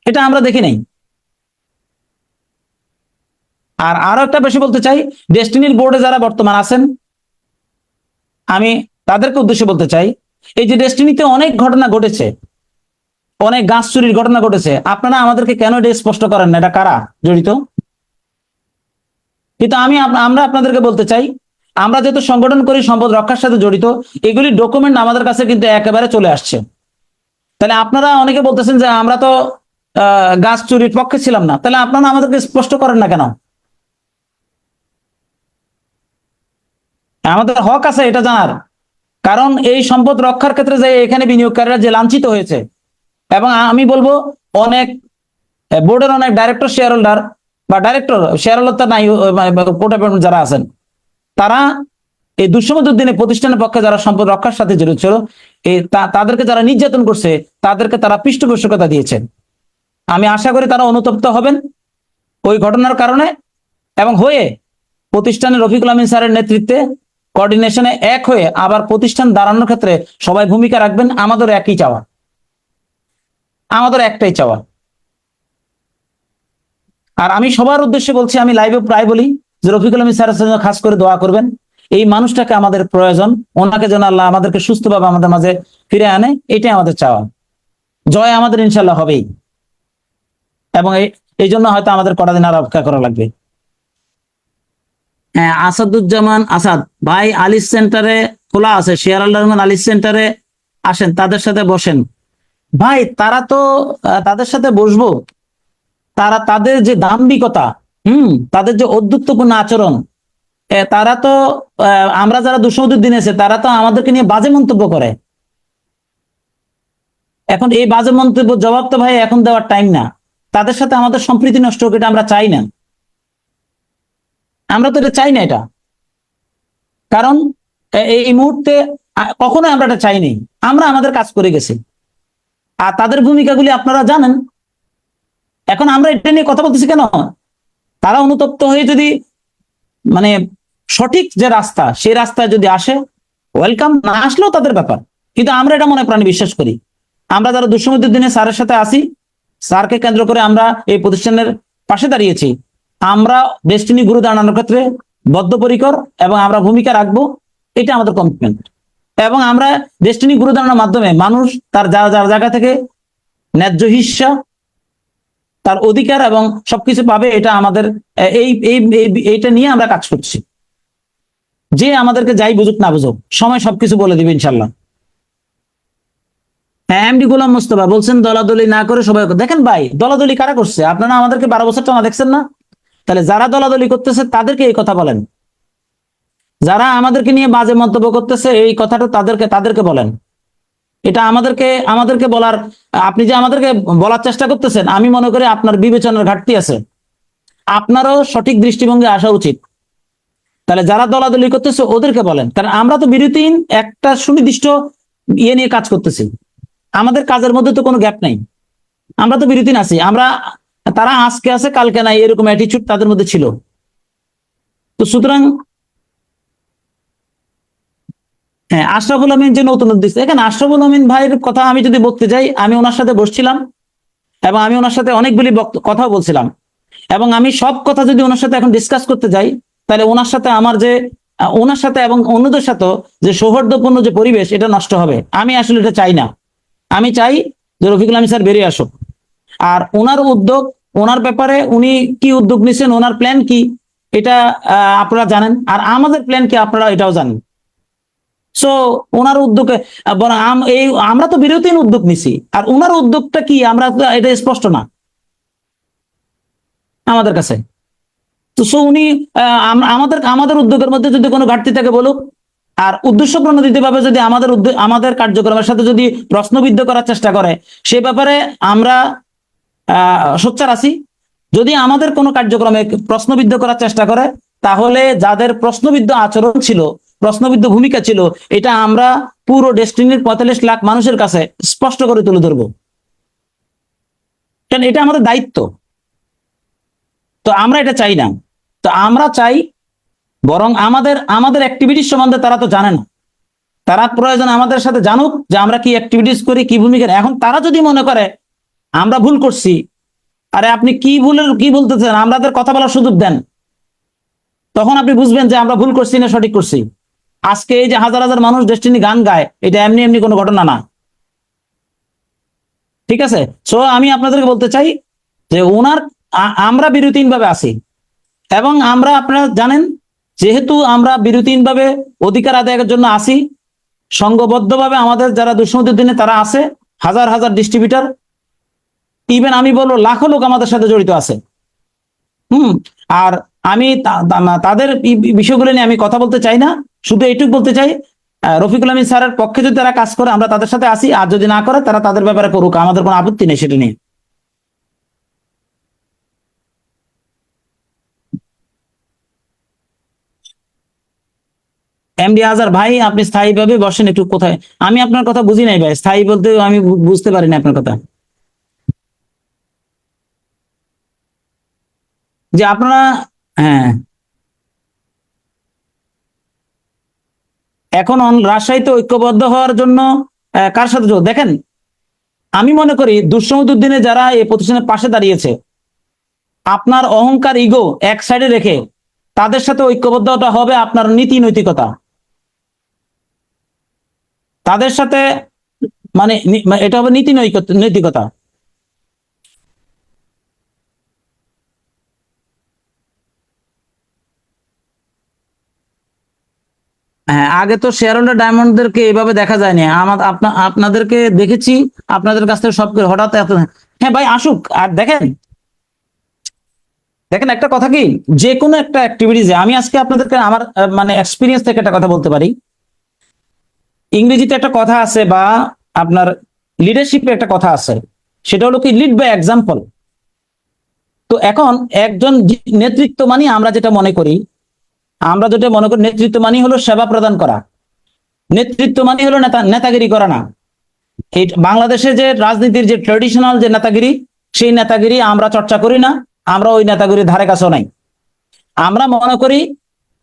এটা আমরা দেখি নাই। আর আরো একটা বেশি বলতে চাই, ডেস্টিনির বোর্ডে যারা বর্তমান আছেন আমি তাদেরকে উদ্দেশ্যে বলতে চাই, এই যে ডেস্টিনিতে অনেক ঘটনা ঘটেছে, অনেক গাছ চুরির ঘটনা ঘটেছে, আপনারা আমাদেরকে কেন এটা স্পষ্ট করেন না এটা কারা জড়িত? কিন্তু আমরা আপনাদেরকে বলতে চাই, আমরা যেহেতু সংগঠন করি সম্পদ রক্ষার সাথে জড়িত, এগুলি ডকুমেন্ট আমাদের কাছে কিন্তু একেবারে চলে আসছে। তাহলে আপনারা অনেকে বলতেছেন যে আমরা তো গাছ চুরির পক্ষে ছিলাম না, তাহলে আপনারা আমাদেরকে স্পষ্ট করেন না কেন? আমাদের হক আছে এটা জানার, কারণ এই সম্পদ রক্ষার ক্ষেত্রে যে এখানে বিনিয়োগকারীরা যে লাঞ্ছিত হয়েছে, এবং আমি বলবো অনেক বোর্ডের অনেক ডাইরেক্টর শেয়ার হোল্ডার বা ডাইরেক্টর শেয়ার হোল্ডার নাই, কোর্ট অ্যাপয়েন্টমেন্ট যারা আছেন, তারা এই দুঃসময়ের দিনে প্রতিষ্ঠানের পক্ষে যারা সম্পদ রক্ষার সাথে জড়িত ছিল, তাদেরকে যারা নির্যাতন করছে তাদেরকে তারা পৃষ্ঠপোষকতা দিয়েছেন। আমি আশা করি তারা অনুতপ্ত হবেন ওই ঘটনার কারণে, এবং হয়ে প্রতিষ্ঠানের রফিকুল আমিন স্যারের নেতৃত্বে কোঅর্ডিনেশনে এক হয়ে আবার প্রতিষ্ঠান দাঁড়ানোর ক্ষেত্রে সবাই ভূমিকা রাখবেন। আমাদের একই চাওয়া, আমাদের একটাই চাওয়া। আর আমি সবার উদ্দেশ্যে বলছি, আমি লাইভে প্রায় বলি যে রফিকুল আমিন স্যারের জন্য খাস করে দোয়া করবেন। এই মানুষটাকে আমাদের প্রয়োজন, ওনাকে যেন আল্লাহ আমাদেরকে সুস্থভাবে আমাদের মাঝে ফিরে আনে, এটাই আমাদের চাওয়া। জয় আমাদের ইনশাল্লাহ হবেই, এবং এই জন্য হয়তো আমাদের কটা দিন আর অপেক্ষা করা লাগবে। হ্যাঁ, আসাদুজ্জামান আসাদ ভাই, আলিস সেন্টারে খোলা আছে, শেয়ার হোল্ডার আলিস সেন্টারে আসেন, তাদের সাথে বসেন। ভাই তারা তো তাদের সাথে বসবো, তারা তাদের যে দাম্ভিকতা, তাদের যে অদ্যুত্বপূর্ণ আচরণ, তারা তো আমরা যারা দুঃসমুদ্রের দিন আছে তারা তো আমাদেরকে নিয়ে বাজে মন্তব্য করে। এখন এই বাজে মন্তব্য জবাব তো ভাই এখন দেওয়ার টাইম না। তাদের সাথে আমাদের সম্প্রীতি নষ্ট হোক, এটা আমরা চাই না, আমরা তো এটা চাই না এটা। কারণ এই মুহূর্তে কখনোই আমরা এটা চাইনি, আমরা আমাদের কাজ করে গেছি, আর তাদের ভূমিকাগুলি আপনারা জানেন। এখন আমরা এটা নিয়ে কথা বলতেছি কেন? তারা অনুতপ্ত হয়ে যদি মানে সঠিক যে রাস্তা সেই রাস্তায় যদি আসে ওয়েলকাম, না আসলেও তাদের ব্যাপার। কিন্তু আমরা এটা মনে প্রাণে বিশ্বাস করি, আমরা যারা দুঃসমুদ্রের দিনে স্যারের সাথে আসি, স্যারকে কেন্দ্র করে আমরা এই প্রতিষ্ঠানের পাশে দাঁড়িয়েছি, আমরা ডেস্টিনি গুরু দাঁড়ানোর ক্ষেত্রে বদ্ধপরিকর এবং আমরা ভূমিকা রাখবো, এটা আমাদের কমিটমেন্ট। এবং আমরা ডেস্টিনি গুরু দাঁড়ানোর মাধ্যমে মানুষ তার যার জায়গা থেকে ন্যায্য হিস্সা, তার অধিকার এবং সবকিছু পাবে, এটা আমাদের এইটা নিয়ে আমরা কাজ করছি। যে আমাদেরকে যাই বুঝুক না বুঝুক, সময় সবকিছু বলে দিবে ইনশাল্লাহ। হ্যাঁ, এমডি গোলাম মোস্তফা বলছেন দলাদলি না করে সবাই। দেখেন ভাই, দলাদলি কারা করছে? আপনারা আমাদেরকে 12 বছর টানা দেখছেন না? তাহলে যারা দলাদলি করতেছে তাদেরকে এই কথা বলেন, যারা আমাদেরকে নিয়ে বাজে মন্তব্য করতেছে এই কথাটা তাদেরকে বলেন। এটা আমাদেরকে বলার, আপনি যে আমাদেরকে বলার চেষ্টা করতেছেন, আমি মনে করি আপনার বিবেচনার ঘাটতি আছে, আপনারও সঠিক দৃষ্টিভঙ্গি আসা উচিত। তাহলে যারা দলাদলি করতেছে ওদেরকে বলেন, কারণ আমরা তো বিরতিহীন একটা সুনির্দিষ্ট ইয়ে নিয়ে কাজ করতেছি, আমাদের কাজের মধ্যে তো কোনো গ্যাপ নাই, আমরা তো বিরতিহীন আছি। তারা আজকে আছে কালকে নাই, এরকম অ্যাটিচিউড তাদের মধ্যে ছিল। তো সুতরাং হ্যাঁ, আশরাফুল আমিন যে নতুন উদ্যোগ, এখানে আশরাফুল আমিন ভাইয়ের কথা আমি যদি বলতে যাই, আমি ওনার সাথে বসছিলাম এবং আমি ওনার সাথে অনেকগুলি কথা বলছিলাম, এবং আমি সব কথা যদি ওনার সাথে এখন ডিসকাস করতে যাই, তাহলে ওনার সাথে আমার যে ওনার সাথে এবং অন্যদের সাথে যে সৌহার্দ্যপূর্ণ যে পরিবেশ, এটা নষ্ট হবে। আমি আসলে এটা চাই না। আমি চাই যে রফিকুল আমিন স্যার বেরিয়ে আসুক, আর ওনার উদ্যোগ, ওনার ব্যাপারে উনি কি উদ্যোগ নিছেন, ওনার প্ল্যান কি, এটা আপনারা জানেন, আর আমাদের প্ল্যান কি আপনারা এটাও জানেন। সো ওনার উদ্যোগে বরং এই আমরা তো বিরতিহীন উদ্যোগ নিছি, আর ওনার উদ্যোগটা কি আমরা এটা স্পষ্ট না আমাদের কাছে। তো সো উনি আমাদের আমাদের উদ্যোগের মধ্যে যদি কোনো ঘাটতি থাকে বলুক, আর উদ্দেশ্য প্রণোদিতভাবে যদি আমাদের কার্যক্রমের সাথে যদি প্রশ্নবিদ্ধ করার চেষ্টা করে, সে ব্যাপারে আমরা সোচ্চার আছি। যদি আমাদের কোনো কার্যক্রমে প্রশ্নবিদ্ধ করার চেষ্টা করে, তাহলে যাদের প্রশ্নবিদ্ধ আচরণ ছিল, প্রশ্নবিদ্ধ ভূমিকা ছিল, এটা আমরা পুরো ডেস্টিনির 45 লাখ মানুষের কাছে স্পষ্ট করে তুলে ধরবো, কারণ এটা আমাদের দায়িত্ব। তো আমরা এটা চাই না। তো আমরা চাই বরং আমাদের অ্যাক্টিভিটিস সম্বন্ধে তারা তো জানে না, তারা প্রয়োজন আমাদের সাথে জানুক যে আমরা কি অ্যাক্টিভিটিস করি, কি ভূমিকা। এখন তারা যদি মনে করে আমরা ভুল করছি, আরে আপনি কি বলতেছেন, আমাদের কথা বলার সুযোগ দেন, তখন আপনি বুঝবেন যে আমরা ভুল করছি না সঠিক করছি। আজকে এই যে হাজার হাজার মানুষ ডেস্টিনি গান গায়, এটা এমনি এমনি কোনো ঘটনা না, ঠিক আছে? সো আমি আপনাদেরকে বলতে চাই যে আমরা বিরতিহীন ভাবে আছি, এবং আপনারা জানেন, যেহেতু আমরা বিরতিহীন ভাবে অধিকার আদায়ের জন্য আসি, সংঘবদ্ধভাবে আমাদের যারা দুঃসমৃদ্ধির দিনে তারা আছে, হাজার হাজার ডিস্ট্রিবিউটর, ইভেন আমি বলবো লাখো লোক আমাদের সাথে জড়িত আছে। আর আমি তাদের বিষয়গুলো নিয়ে আমি কথা বলতে চাই না, শুধু এইটুকু বলতে চাই, রফিকুল আমিন স্যারের পক্ষে যদি তারা কাজ করে আমরা তাদের সাথে আসি, আর যদি না করে তারা তাদের ব্যাপারে করুক, আমাদের কোনো আপত্তি নেই সেটা নিয়ে। এমডি আজহার ভাই, আপনি স্থায়ীভাবে বসেন একটু। কোথায়? আমি আপনার কথা বুঝি নাই ভাই, স্থায়ী বলতে আমি বুঝতে পারিনি আপনার কথা। যে আপনারা, হ্যাঁ, এখন রাজশাহীতে ঐক্যবদ্ধ হওয়ার জন্য কার সাথে দেখেন, আমি মনে করি দুঃসমৃদ্ধির যারা এই প্রতিষ্ঠানের পাশে দাঁড়িয়েছে, আপনার অহংকার ইগো এক সাইডে রেখে তাদের সাথে ঐক্যবদ্ধটা হবে আপনার নীতি নৈতিকতা। তাদের সাথে মানে এটা হবে নীতি নৈতিকতা। হ্যাঁ, আগে তো শেয়ার হোল্ডার ডায়মন্ডদেরকে এভাবে দেখা যায়নি। আপনাদেরকে দেখেছি, আপনাদের কাছ থেকে সব হঠাৎ এত। হ্যাঁ ভাই, আসুক। আর দেখেন দেখেন একটা কথা কি, যে কোনো একটা অ্যাক্টিভিটিজে আমি আজকে আপনাদেরকে আমার মানে এক্সপিরিয়েন্স থেকে একটা কথা বলতে পারি। ইংরেজিতে একটা কথা আছে, বা আপনার লিডারশিপে একটা কথা আছে, সেটা হলো কি, লিড বাই এক্সাম্পল। তো এখন একজন নেতৃত্ব মানে আমরা যেটা মনে করি নেতৃত্ব মানে হলো সেবা প্রদান করা, নেতৃত্ব মানে হলো নেতাগিরি করা না। এই বাংলাদেশে যে রাজনীতির যে ট্রেডিশনাল যে নেতাগিরি, সেই নেতাগিরি আমরা চর্চা করি না, আমরা ওই নেতাগিরির ধারে কাছেও নাই। আমরা মনে করি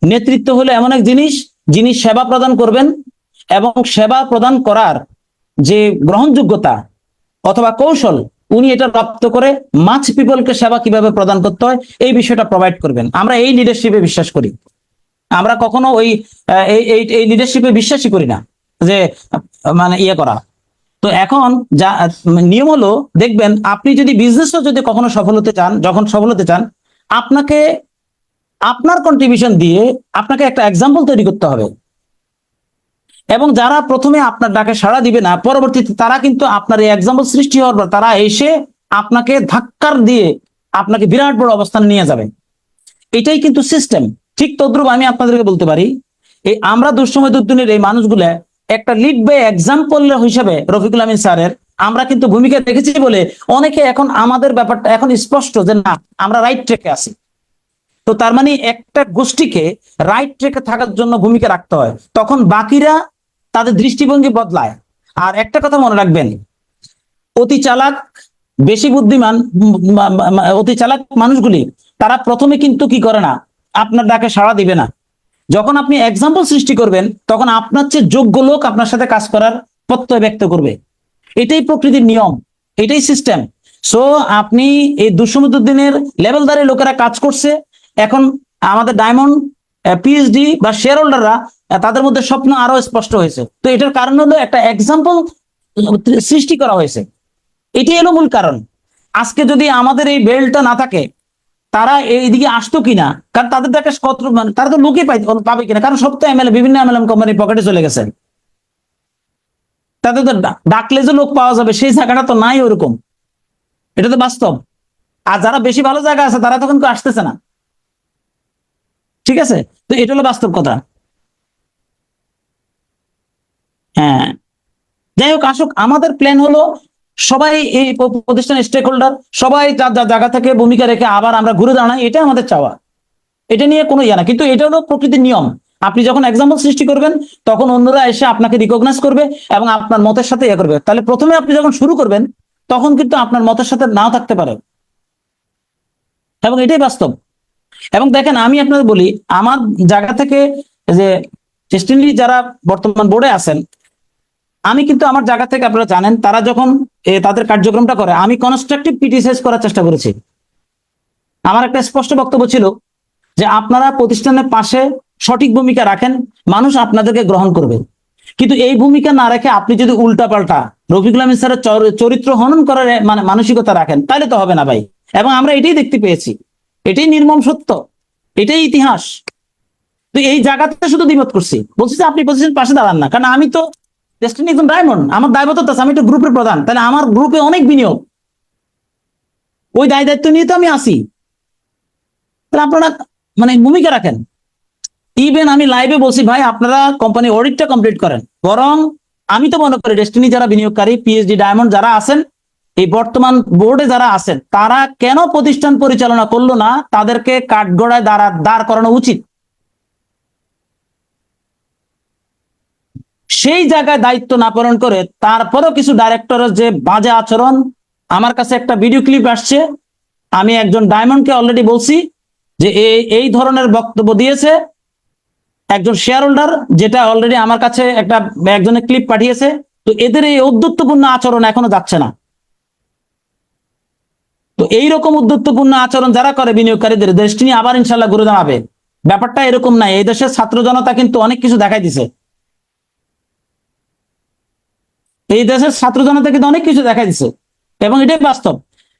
নেতৃত্ব হলো এমন এক জিনিস, যিনি সেবা প্রদান করবেন, এবং সেবা প্রদান করার যে গ্রহণযোগ্যতা অথবা কৌশল, উনি এটা রপ্ত করে মাছ পিপলকে সেবা কিভাবে প্রদান করতে হয় এই বিষয়টা প্রোভাইড করবেন। আমরা এই লিডারশিপে বিশ্বাস করি। আমরা কখনো ওই এই লিডারশিপে বিশ্বাসই করি না যে মানে ইয়ে করা। তো এখন যা নিয়ম হলো, দেখবেন আপনি যদি বিজনেসও যদি কখনো সফল হতে চান, আপনাকে আপনার কন্ট্রিবিউশন দিয়ে আপনাকে একটা এক্সাম্পল তৈরি করতে হবে, এবং যারা প্রথমে আপনার ডাকে সাড়া দিবে না, পরবর্তীতে তারা কিন্তু আপনার এই এক্সাম্পল সৃষ্টি হওয়ার পর তারা এসে আপনাকে ধাক্কার দিয়ে আপনাকে বিরাট বড় অবস্থানে নিয়ে যাবে। এটাই কিন্তু সিস্টেম। ঠিক তদ্রুপ আমি আপনাদেরকে বলতে পারি, এই আমরা দুঃসমৃদ্ধির এই মানুষগুলা একটা লিড বাই এক্সাম্পল হিসেবে রফিকুল আমিন স্যারের আমরা কিন্তু ভূমিকা দেখেছি বলে অনেকে এখন আমাদের ব্যাপারটা এখন স্পষ্ট যে না, আমরা রাইট ট্র্যাকে আছি। তো তার মানে একটা গোষ্ঠীকে রাইট ট্র্যাকে থাকার জন্য ভূমিকা রাখতে হয়, তখন বাকিরা তাদের দৃষ্টিভঙ্গি বদলায়। আর একটা কথা মনে রাখবেন, অতি চালাক, বেশি বুদ্ধিমান, অতি চালাক মানুষগুলি তারা প্রথমে কিন্তু কি করে না, আপনার ডাকে সাড়া দিবে না। যখন আপনি এক্সাম্পল সৃষ্টি করবেন, তখন আপনার চেয়ে যোগ্য লোক আপনার সাথে কাজ করার প্রত্যয় ব্যক্ত করবে। এটাই প্রকৃতির নিয়ম, এটাই সিস্টেম। সো আপনি এই দুঃসমৃদ্ধির লেভেলদারে লোকেরা কাজ করছে, এখন আমাদের ডায়মন্ড পিএইচডি বা শেয়ার হোল্ডাররা তাদের মধ্যে স্বপ্ন আরো স্পষ্ট হয়েছে। তো এটার কারণ হলো একটা এক্সাম্পল সৃষ্টি করা হয়েছে, এটাই হলো মূল কারণ। আজকে যদি আমাদের এই বেল্টটা না থাকে, তারা এইদিকে আসতো কিনা, কারণ তাদের তো একটা তারা তো লোকে পাবে কিনা, কারণ সব তো এমএলএ, বিভিন্ন এমএলএম কোম্পানির পকেটে চলে গেছে। তাদের তো ডাকলে যে লোক পাওয়া যাবে সেই জায়গাটা তো নাই ওরকম, এটা তো বাস্তব। আর যারা বেশি ভালো জায়গা আছে তারা তখন কেউ আসতেছে না, ঠিক আছে? তো এটা হলো বাস্তব কথা। হ্যাঁ, যাই হোক, আসুক। আমাদের প্ল্যান হলো সবাই এই প্রতিষ্ঠানের স্টেক হোল্ডার, সবাই যার যার জায়গা থেকে ভূমিকা রেখে আবার আমরা ঘুরে দাঁড়াই, এটা আমাদের চাওয়া। এটা নিয়ে কোনো ইয়া না, কিন্তু এটা হলো প্রকৃতির নিয়ম। আপনি যখন এক্সাম্পল সৃষ্টি করবেন তখন অন্যরা এসে আপনাকে রিকগনাইজ করবে এবং আপনার মতের সাথে ইয়ে করবে। তাহলে প্রথমে আপনি যখন শুরু করবেন তখন কিন্তু আপনার মতের সাথে নাও থাকতে পারে, এবং এটাই বাস্তব। এবং দেখেন, আমি আপনাদের বলি, আমার জায়গা থেকে যে ডেস্টিনি যারা বর্তমান বোর্ডে আছেন, আমি কিন্তু আমার জায়গা থেকে, আপনারা জানেন, তারা যখন তাদের কার্যক্রমটা করে আমি কনস্ট্রাকটিভ ক্রিটিসাইজ করার চেষ্টা করেছি। আমার একটা স্পষ্ট বক্তব্য ছিল যে আপনারা প্রতিষ্ঠানের পাশে সঠিক ভূমিকা রাখেন, মানুষ আপনাদেরকে গ্রহণ করবে। কিন্তু এই ভূমিকা না রেখে আপনি যদি উল্টাপাল্টা রফিকুল আমিন স্যারের চরিত্র হনন করার মানে মানসিকতা রাখেন, তাহলে তো হবে না ভাই। এবং আমরা এটাই দেখতে পেয়েছি, এটাই নির্মম সত্য, এটাই ইতিহাস। তো এই জায়গাতে শুধু দ্বিমত করছি, বলছি যে আপনি প্রতিষ্ঠানের পাশে দাঁড়ান না, কারণ আমি তো ডেস্টিনি একজন ডায়মন্ড, আমার দায়বদ্ধতা আছে, আমি একটা গ্রুপের প্রধান, তাহলে আমার গ্রুপে অনেক বিনিয়োগ, ওই দায় দায়িত্ব নিয়ে তো আমি আসি। তাহলে আপনারা মানে ভূমিকা রাখেন। ইভেন আমি লাইভে বলছি, ভাই আপনারা কোম্পানি অডিটটা কমপ্লিট করেন। বরং আমি তো মনে করি ডেস্টিনি যারা বিনিয়োগকারী, পিএইচডি ডায়মন্ড যারা আছেন, এই বর্তমান বোর্ডে যারা আছেন, তারা কেন প্রতিষ্ঠান পরিচালনা করলো না, তাদেরকে কাঠগড়ায় দাঁড় করানো উচিত। সেই জায়গায় দায়িত্ব না পালন করে তারপরেও কিছু ডাইরেক্টরের যে বাজে আচরণ, আমার কাছে একটা ভিডিও ক্লিপ আসছে, আমি একজন ডায়মন্ডকে অলরেডি বলছি যে এই ধরনের বক্তব্য দিয়েছে একজন শেয়ার হোল্ডার, যেটা অলরেডি আমার কাছে একজনের ক্লিপ পাঠিয়েছে। তো এদের এই ঔদ্ধত্যপূর্ণ আচরণ এখনো যাচ্ছে না। তো এইরকম ঔদ্ধত্যপূর্ণ আচরণ যারা করে বিনিয়োগকারীদের, দেশটি আবার ইনশাল্লাহ ঘুরে দাঁড়াবে। ব্যাপারটা এরকম নাই, এই দেশের ছাত্র জনতা কিন্তু অনেক কিছু দেখাই দিছে, এই দেশের ছাত্র জনতা কিন্তু অনেক কিছু দেখাই দিছে, এবং এটাই বাস্তব।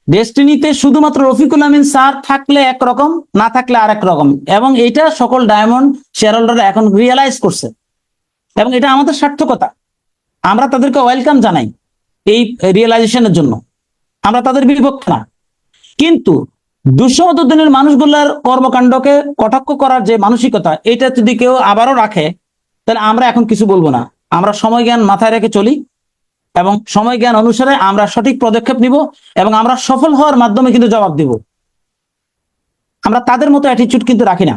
ডেস্টিনিতে শুধুমাত্র রফিকুল আমিন স্যার থাকলে একরকম, না থাকলে আরেক রকম, এবং এটা সকল ডায়মন্ড শেয়ার হোল্ডাররা এখন রিয়েলাইজ করছে, এবং এটা আমাদের সার্থকতা। আমরা তাদেরকে ওয়েলকাম জানাই এই রিয়েলাইজেশনের জন্য, আমরা তাদের বিপক্ষে না। কিন্তু দুঃসমত দিনের মানুষগুলার কর্মকাণ্ডকে কটাক্ষ করার যে মানসিকতা, এটা যদি কেউ আবারও রাখে, তাহলে আমরা এখন কিছু বলবো না। আমরা সময় জ্ঞান মাথায় রেখে চলি, এবং সময় জ্ঞান অনুসারে আমরা সঠিক পদক্ষেপ নিব, এবং আমরা সফল হওয়ার মাধ্যমে কিন্তু জবাব দিব। আমরা তাদের মতো অ্যাটিটিউড কিন্তু রাখি না।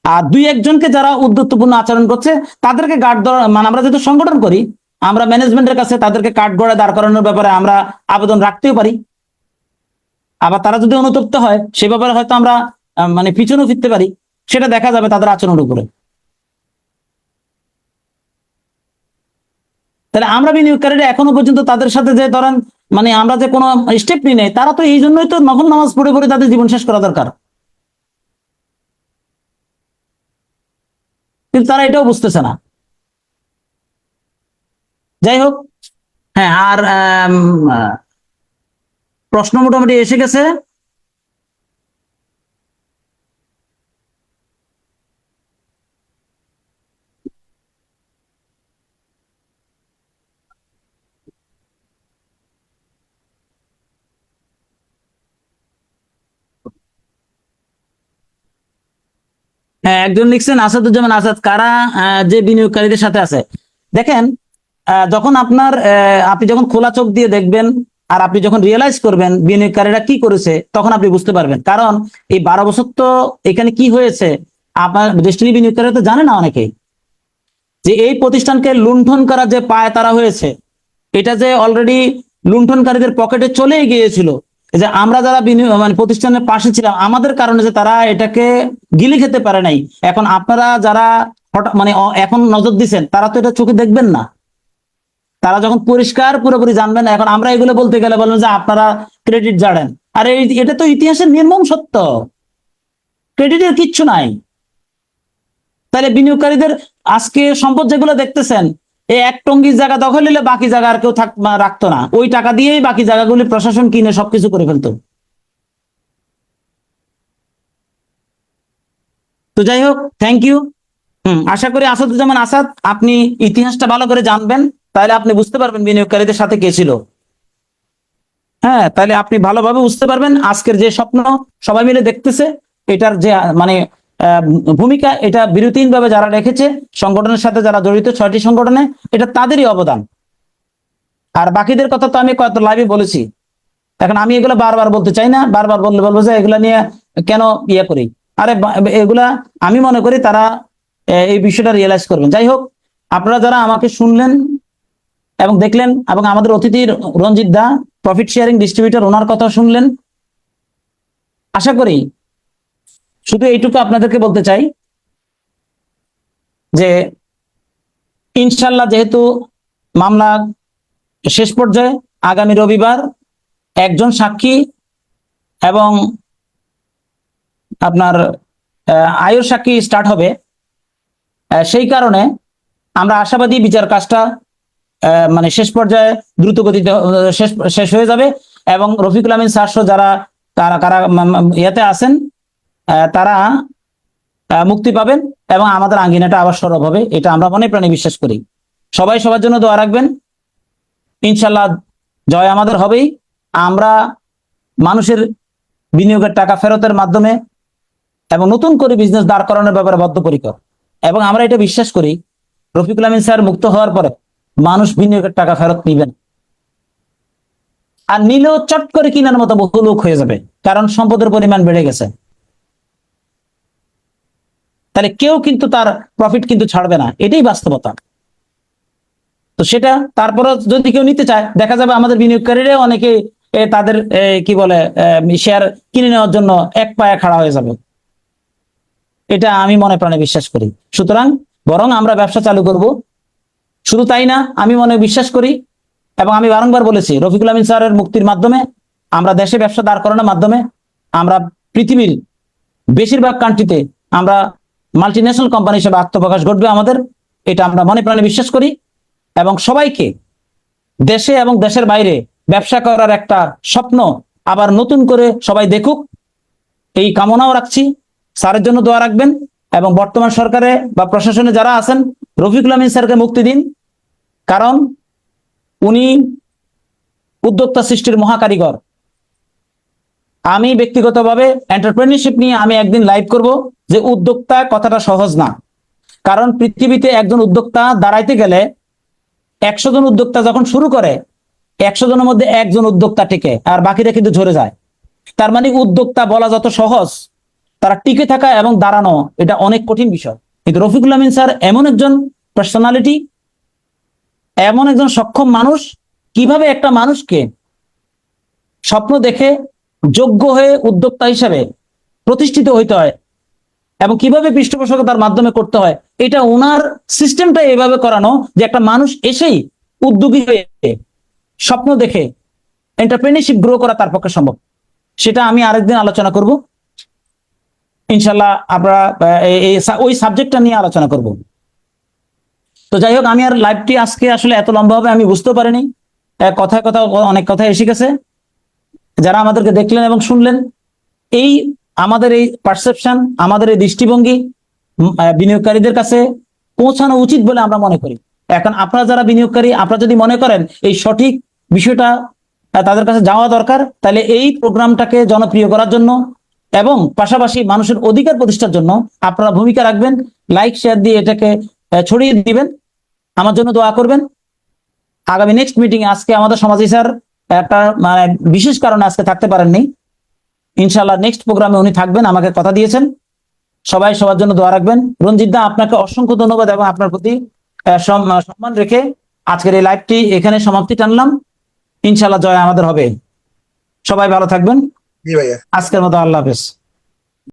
আর দুই একজনকে যারা উদ্যত্তপূর্ণ আচরণ করছে তাদেরকে গার্ড দেওয়া, মানে আমরা যেহেতু সংগঠন করি, আমরা ম্যানেজমেন্টের কাছে তাদেরকে কাঠগড়ায় দাঁড় করানোর ব্যাপারে আমরা আবেদন রাখতেও পারি। আবার তারা যদি অনুতপ্ত হয় সে ব্যাপারে হয়তো আমরা মানে পিছনেও ফিরতে পারি, সেটা দেখা যাবে তাদের আচরণের উপরে। তাহলে আমরা বিনিয়োগকারীরা এখনো পর্যন্ত তাদের সাথে যে ধরেন মানে আমরা যে কোনো স্টেপ নিই নাই, তারা তো এই জন্যই তো নফল নামাজ পড়ে পড়ে তাদের জীবন শেষ করা দরকার, কিন্তু তারা এটাও বুঝতেছে না। যাই হোক, হ্যাঁ, আর প্রশ্ন মোটামুটি এসে গেছে। হ্যাঁ, একজন লিখছেন আসাদুজ্জামান আসাদ, কারা যে বিনিয়োগকারীদের সাথে আছে। দেখেন, যখন আপনি যখন খোলা চোখ দিয়ে দেখবেন আর আপনি যখন রিয়েলাইজ করবেন বিনিয়োগকারীরা কি করেছে, তখন আপনি বুঝতে পারবেন। কারণ এই 12 বছর তো এখানে কি হয়েছে, আপনার ডেস্টিনি বিনিয়োগকারীরা তো জানে না অনেকেই, যে এই প্রতিষ্ঠানকে লুণ্ঠন করা যে পায় তারা হয়েছে, এটা যে অলরেডি লুণ্ঠনকারীদের পকেটে চলেই গিয়েছিল। যে আমরা যারা মানে প্রতিষ্ঠানের পাশে ছিলাম, আমাদের কারণে যে তারা এটাকে গিলে খেতে পারে নাই। এখন আপনারা যারা মানে এখন নজর দিচ্ছেন, তারা তো এটা চোখে দেখবেন না, তারা যখন পরিষ্কার পুরোপুরি জানবেন না। এখন আমরা এগুলো বলতে গেলে বলবেন যে আপনারা ক্রেডিট জানেন, আর এটা তো ইতিহাসের নির্মম সত্য, ক্রেডিটের কিচ্ছু নাই। তাহলে বিনিয়োগকারীদের আজকে সম্পদ যেগুলো দেখতেছেন, এই এক টঙ্গির জায়গা দখল নিলে বাকি জায়গা আর কেউ রাখতো না, ওই টাকা দিয়েই বাকি জায়গাগুলি প্রশাসন কিনে সবকিছু করে ফেলতো। তো যাই হোক, থ্যাংক ইউ। আশা করি আসাদুজ্জামান আসাদ আপনি ইতিহাসটা ভালো করে জানবেন, তাহলে আপনি বুঝতে পারবেন বিনিয়োগকারীদের সাথে কে ছিল। হ্যাঁ, তাহলে আপনি ভালোভাবে বুঝতে পারবেন আজকের যে স্বপ্ন সবাই মিলে দেখতেছে, এটার যে মানে ভূমিকা, এটা বিরতিহীনভাবে যারা রেখেছে, সংগঠনের সাথে যারা জড়িত 6টি সংগঠনে, এটা তাদেরই অবদান। আর বাকিদের কথা তো আমি কত লাইভে বলেছি। এখন আমি এগুলো বারবার বলতে চাই না, বারবার বললে বলবো যে এগুলা নিয়ে কেন ইয়ে করি। আরে এগুলা আমি মনে করি তারা এই বিষয়টা রিয়েলাইজ করবেন। যাই হোক, আপনারা যারা আমাকে শুনলেন এবং দেখলেন, এবং আমাদের অতিথি রঞ্জিত দা, প্রফিট শেয়ারিং ডিস্ট্রিবিউটর, ওনার কথা শুনলেন, আশা করি শুধু এইটুকু আপনাদেরকে বলতে চাই যে ইনশাল্লাহ, যেহেতু মামলা শেষ পর্যায়ে, আগামী রবিবার একজন সাক্ষী এবং আপনার আয়ুর সাক্ষী স্টার্ট হবে। সেই কারণে আমরা আশাবাদী বিচার কাজটা মানে শেষ পর্যায়ে দ্রুত গতিতে শেষ হয়ে যাবে, এবং রফিকুল আমিন স্যার সহ যারা কারা ইয়েতে আছেন তারা মুক্তি পাবেন, এবং আমাদের আঙ্গিনাটা আবার সরব হবে। এটা আমরা মনে প্রাণে বিশ্বাস করি। সবাই সবার জন্য দোয়া রাখবেন। ইনশাল্লাহ জয় আমাদের হবেই। আমরা মানুষের বিনিয়োগের টাকা ফেরতের মাধ্যমে এবং নতুন করে বিজনেস দাঁড় করানোর ব্যাপারে বদ্ধপরিকর, এবং আমরা এটা বিশ্বাস করি রফিকুল আমিন স্যার মুক্ত হওয়ার পরে মানুষ বিনিয়োগের টাকা ফেরত নিবেন, আর নিলেও চট করে কিনার মতো বহু লোক হয়ে যাবে, কারণ সম্পদের পরিমাণ বেড়ে গেছে। তাহলে কেউ কিন্তু তার প্রফিট কিন্তু ছাড়বে না, এটাই বাস্তবতা। তো সেটা তারপরে যদি কেউ নিতে চায়, দেখা যাবে আমাদের বিনিয়োগকারীরা অনেকে তাদের কি বলে শেয়ার কিনে নেওয়ার জন্য এক পায়ে খাড়া হয়ে যাবে। এটা আমি মনে প্রাণে বিশ্বাস করি। সুতরাং বরং আমরা ব্যবসা চালু করব। শুধু তাই না, আমি মনে বিশ্বাস করি, এবং আমি বারংবার বলেছি, রফিকুল আমিন স্যারের মুক্তির মাধ্যমে আমরা দেশে ব্যবসা দাঁড় করানোর মাধ্যমে আমরা পৃথিবীর বেশিরভাগ কান্ট্রিতে আমরা মাল্টিন্যাশনাল কোম্পানি হিসেবে আত্মপ্রকাশ ঘটবে আমাদের। এটা আমরা মনে প্রাণে বিশ্বাস করি, এবং সবাইকে দেশে এবং দেশের বাইরে ব্যবসা করার একটা স্বপ্ন আবার নতুন করে সবাই দেখুক, এই কামনাও রাখছি। স্যারের জন্য দোয়া রাখবেন, এবং বর্তমান সরকারে বা প্রশাসনে যারা আছেন, রফিকুল আমিন স্যারকে মুক্তি দিন, কারণ উনি উদ্যোক্তা সৃষ্টির মহাকারিগর। আমি ব্যক্তিগতভাবে এন্টারপ্রেনিয়রশিপ নিয়ে আমি একদিন লাইভ করব, যে উদ্যোক্তা কথাটা সহজ না। কারণ পৃথিবীতে একজন উদ্যোক্তা দাঁড়াইতে গেলে 100 জন উদ্যোক্তা যখন শুরু করে, 100 জনের মধ্যে একজন উদ্যোক্তা টিকে, আর বাকিরা কিন্তু ঝরে যায়। তার মানে উদ্যোক্তা বলা যত সহজ, তারা টিকে থাকা এবং দাঁড়ানো এটা অনেক কঠিন বিষয়। কিন্তু রফিকুল আমিন স্যার এমন একজন পার্সোনালিটি, এমন একজন সক্ষম মানুষ, কিভাবে একটা মানুষকে স্বপ্ন দেখে যোগ্য হয়ে উদ্যোক্তা হিসেবে প্রতিষ্ঠিত হইতে হয়, এবং কিভাবে পৃষ্ঠপোষকতার মাধ্যমে করতে হয়, এটা ওনার সিস্টেমটা এভাবে করানো যে একটা মানুষ এসেই উদ্যোগী হয়ে স্বপ্ন দেখে এন্টারপ্রেনিয়রশিপ গ্রো করা তার পক্ষে সম্ভব। সেটা আমি আরেকদিন আলোচনা করব ইনশাল্লাহ। আপনারা ওই সাবজেক্টটা নিয়ে আলোচনা করব। তো যাই হোক, আমি আর লাইভটি আজকে আসলে এত লম্বা হবে আমি বুঝতেও পারিনি। কথায় কথা অনেক কথা এসে গেছে। যারা আমাদেরকে দেখলেন এবং শুনলেন, এই আমাদের এই পারসেপশন, আমাদের এই দৃষ্টিভঙ্গি বিনিয়োগকারীদের কাছে পৌঁছানো উচিত বলে আমরা মনে করি। এখন আপনারা যারা বিনিয়োগকারী, আপনারা যদি মনে করেন এই সঠিক বিষয়টা তাদের কাছে যাওয়া দরকার, তাহলে এই প্রোগ্রামটাকে জনপ্রিয় করার জন্য এবং পাশাপাশি মানুষের অধিকার প্রতিষ্ঠার জন্য আপনারা ভূমিকা রাখবেন, লাইক শেয়ার দিয়ে এটাকে ছড়িয়ে দিবেন। আমার জন্য দোয়া করবেন। আগামী নেক্সট মিটিং এ, আজকে আমাদের সমাজী স্যার একটা মানে বিশেষ কারণে আজকে থাকতে পারেননি, ইনশাল্লাহ নেক্সট প্রোগ্রামে উনি থাকবেন, আমাকে কথা দিয়েছেন। সবাই সবার জন্য দোয়া রাখবেন। রঞ্জিত দা, আপনাকে অসংখ্য ধন্যবাদ, এবং আপনার প্রতি সম্মান রেখে আজকের এই লাইভটি এখানে সমাপ্তি টানলাম। ইনশাল্লাহ জয় আমাদের হবে। সবাই ভালো থাকবেন। জি ভাইয়া। আজকের মতো আল্লাহ হাফেজ।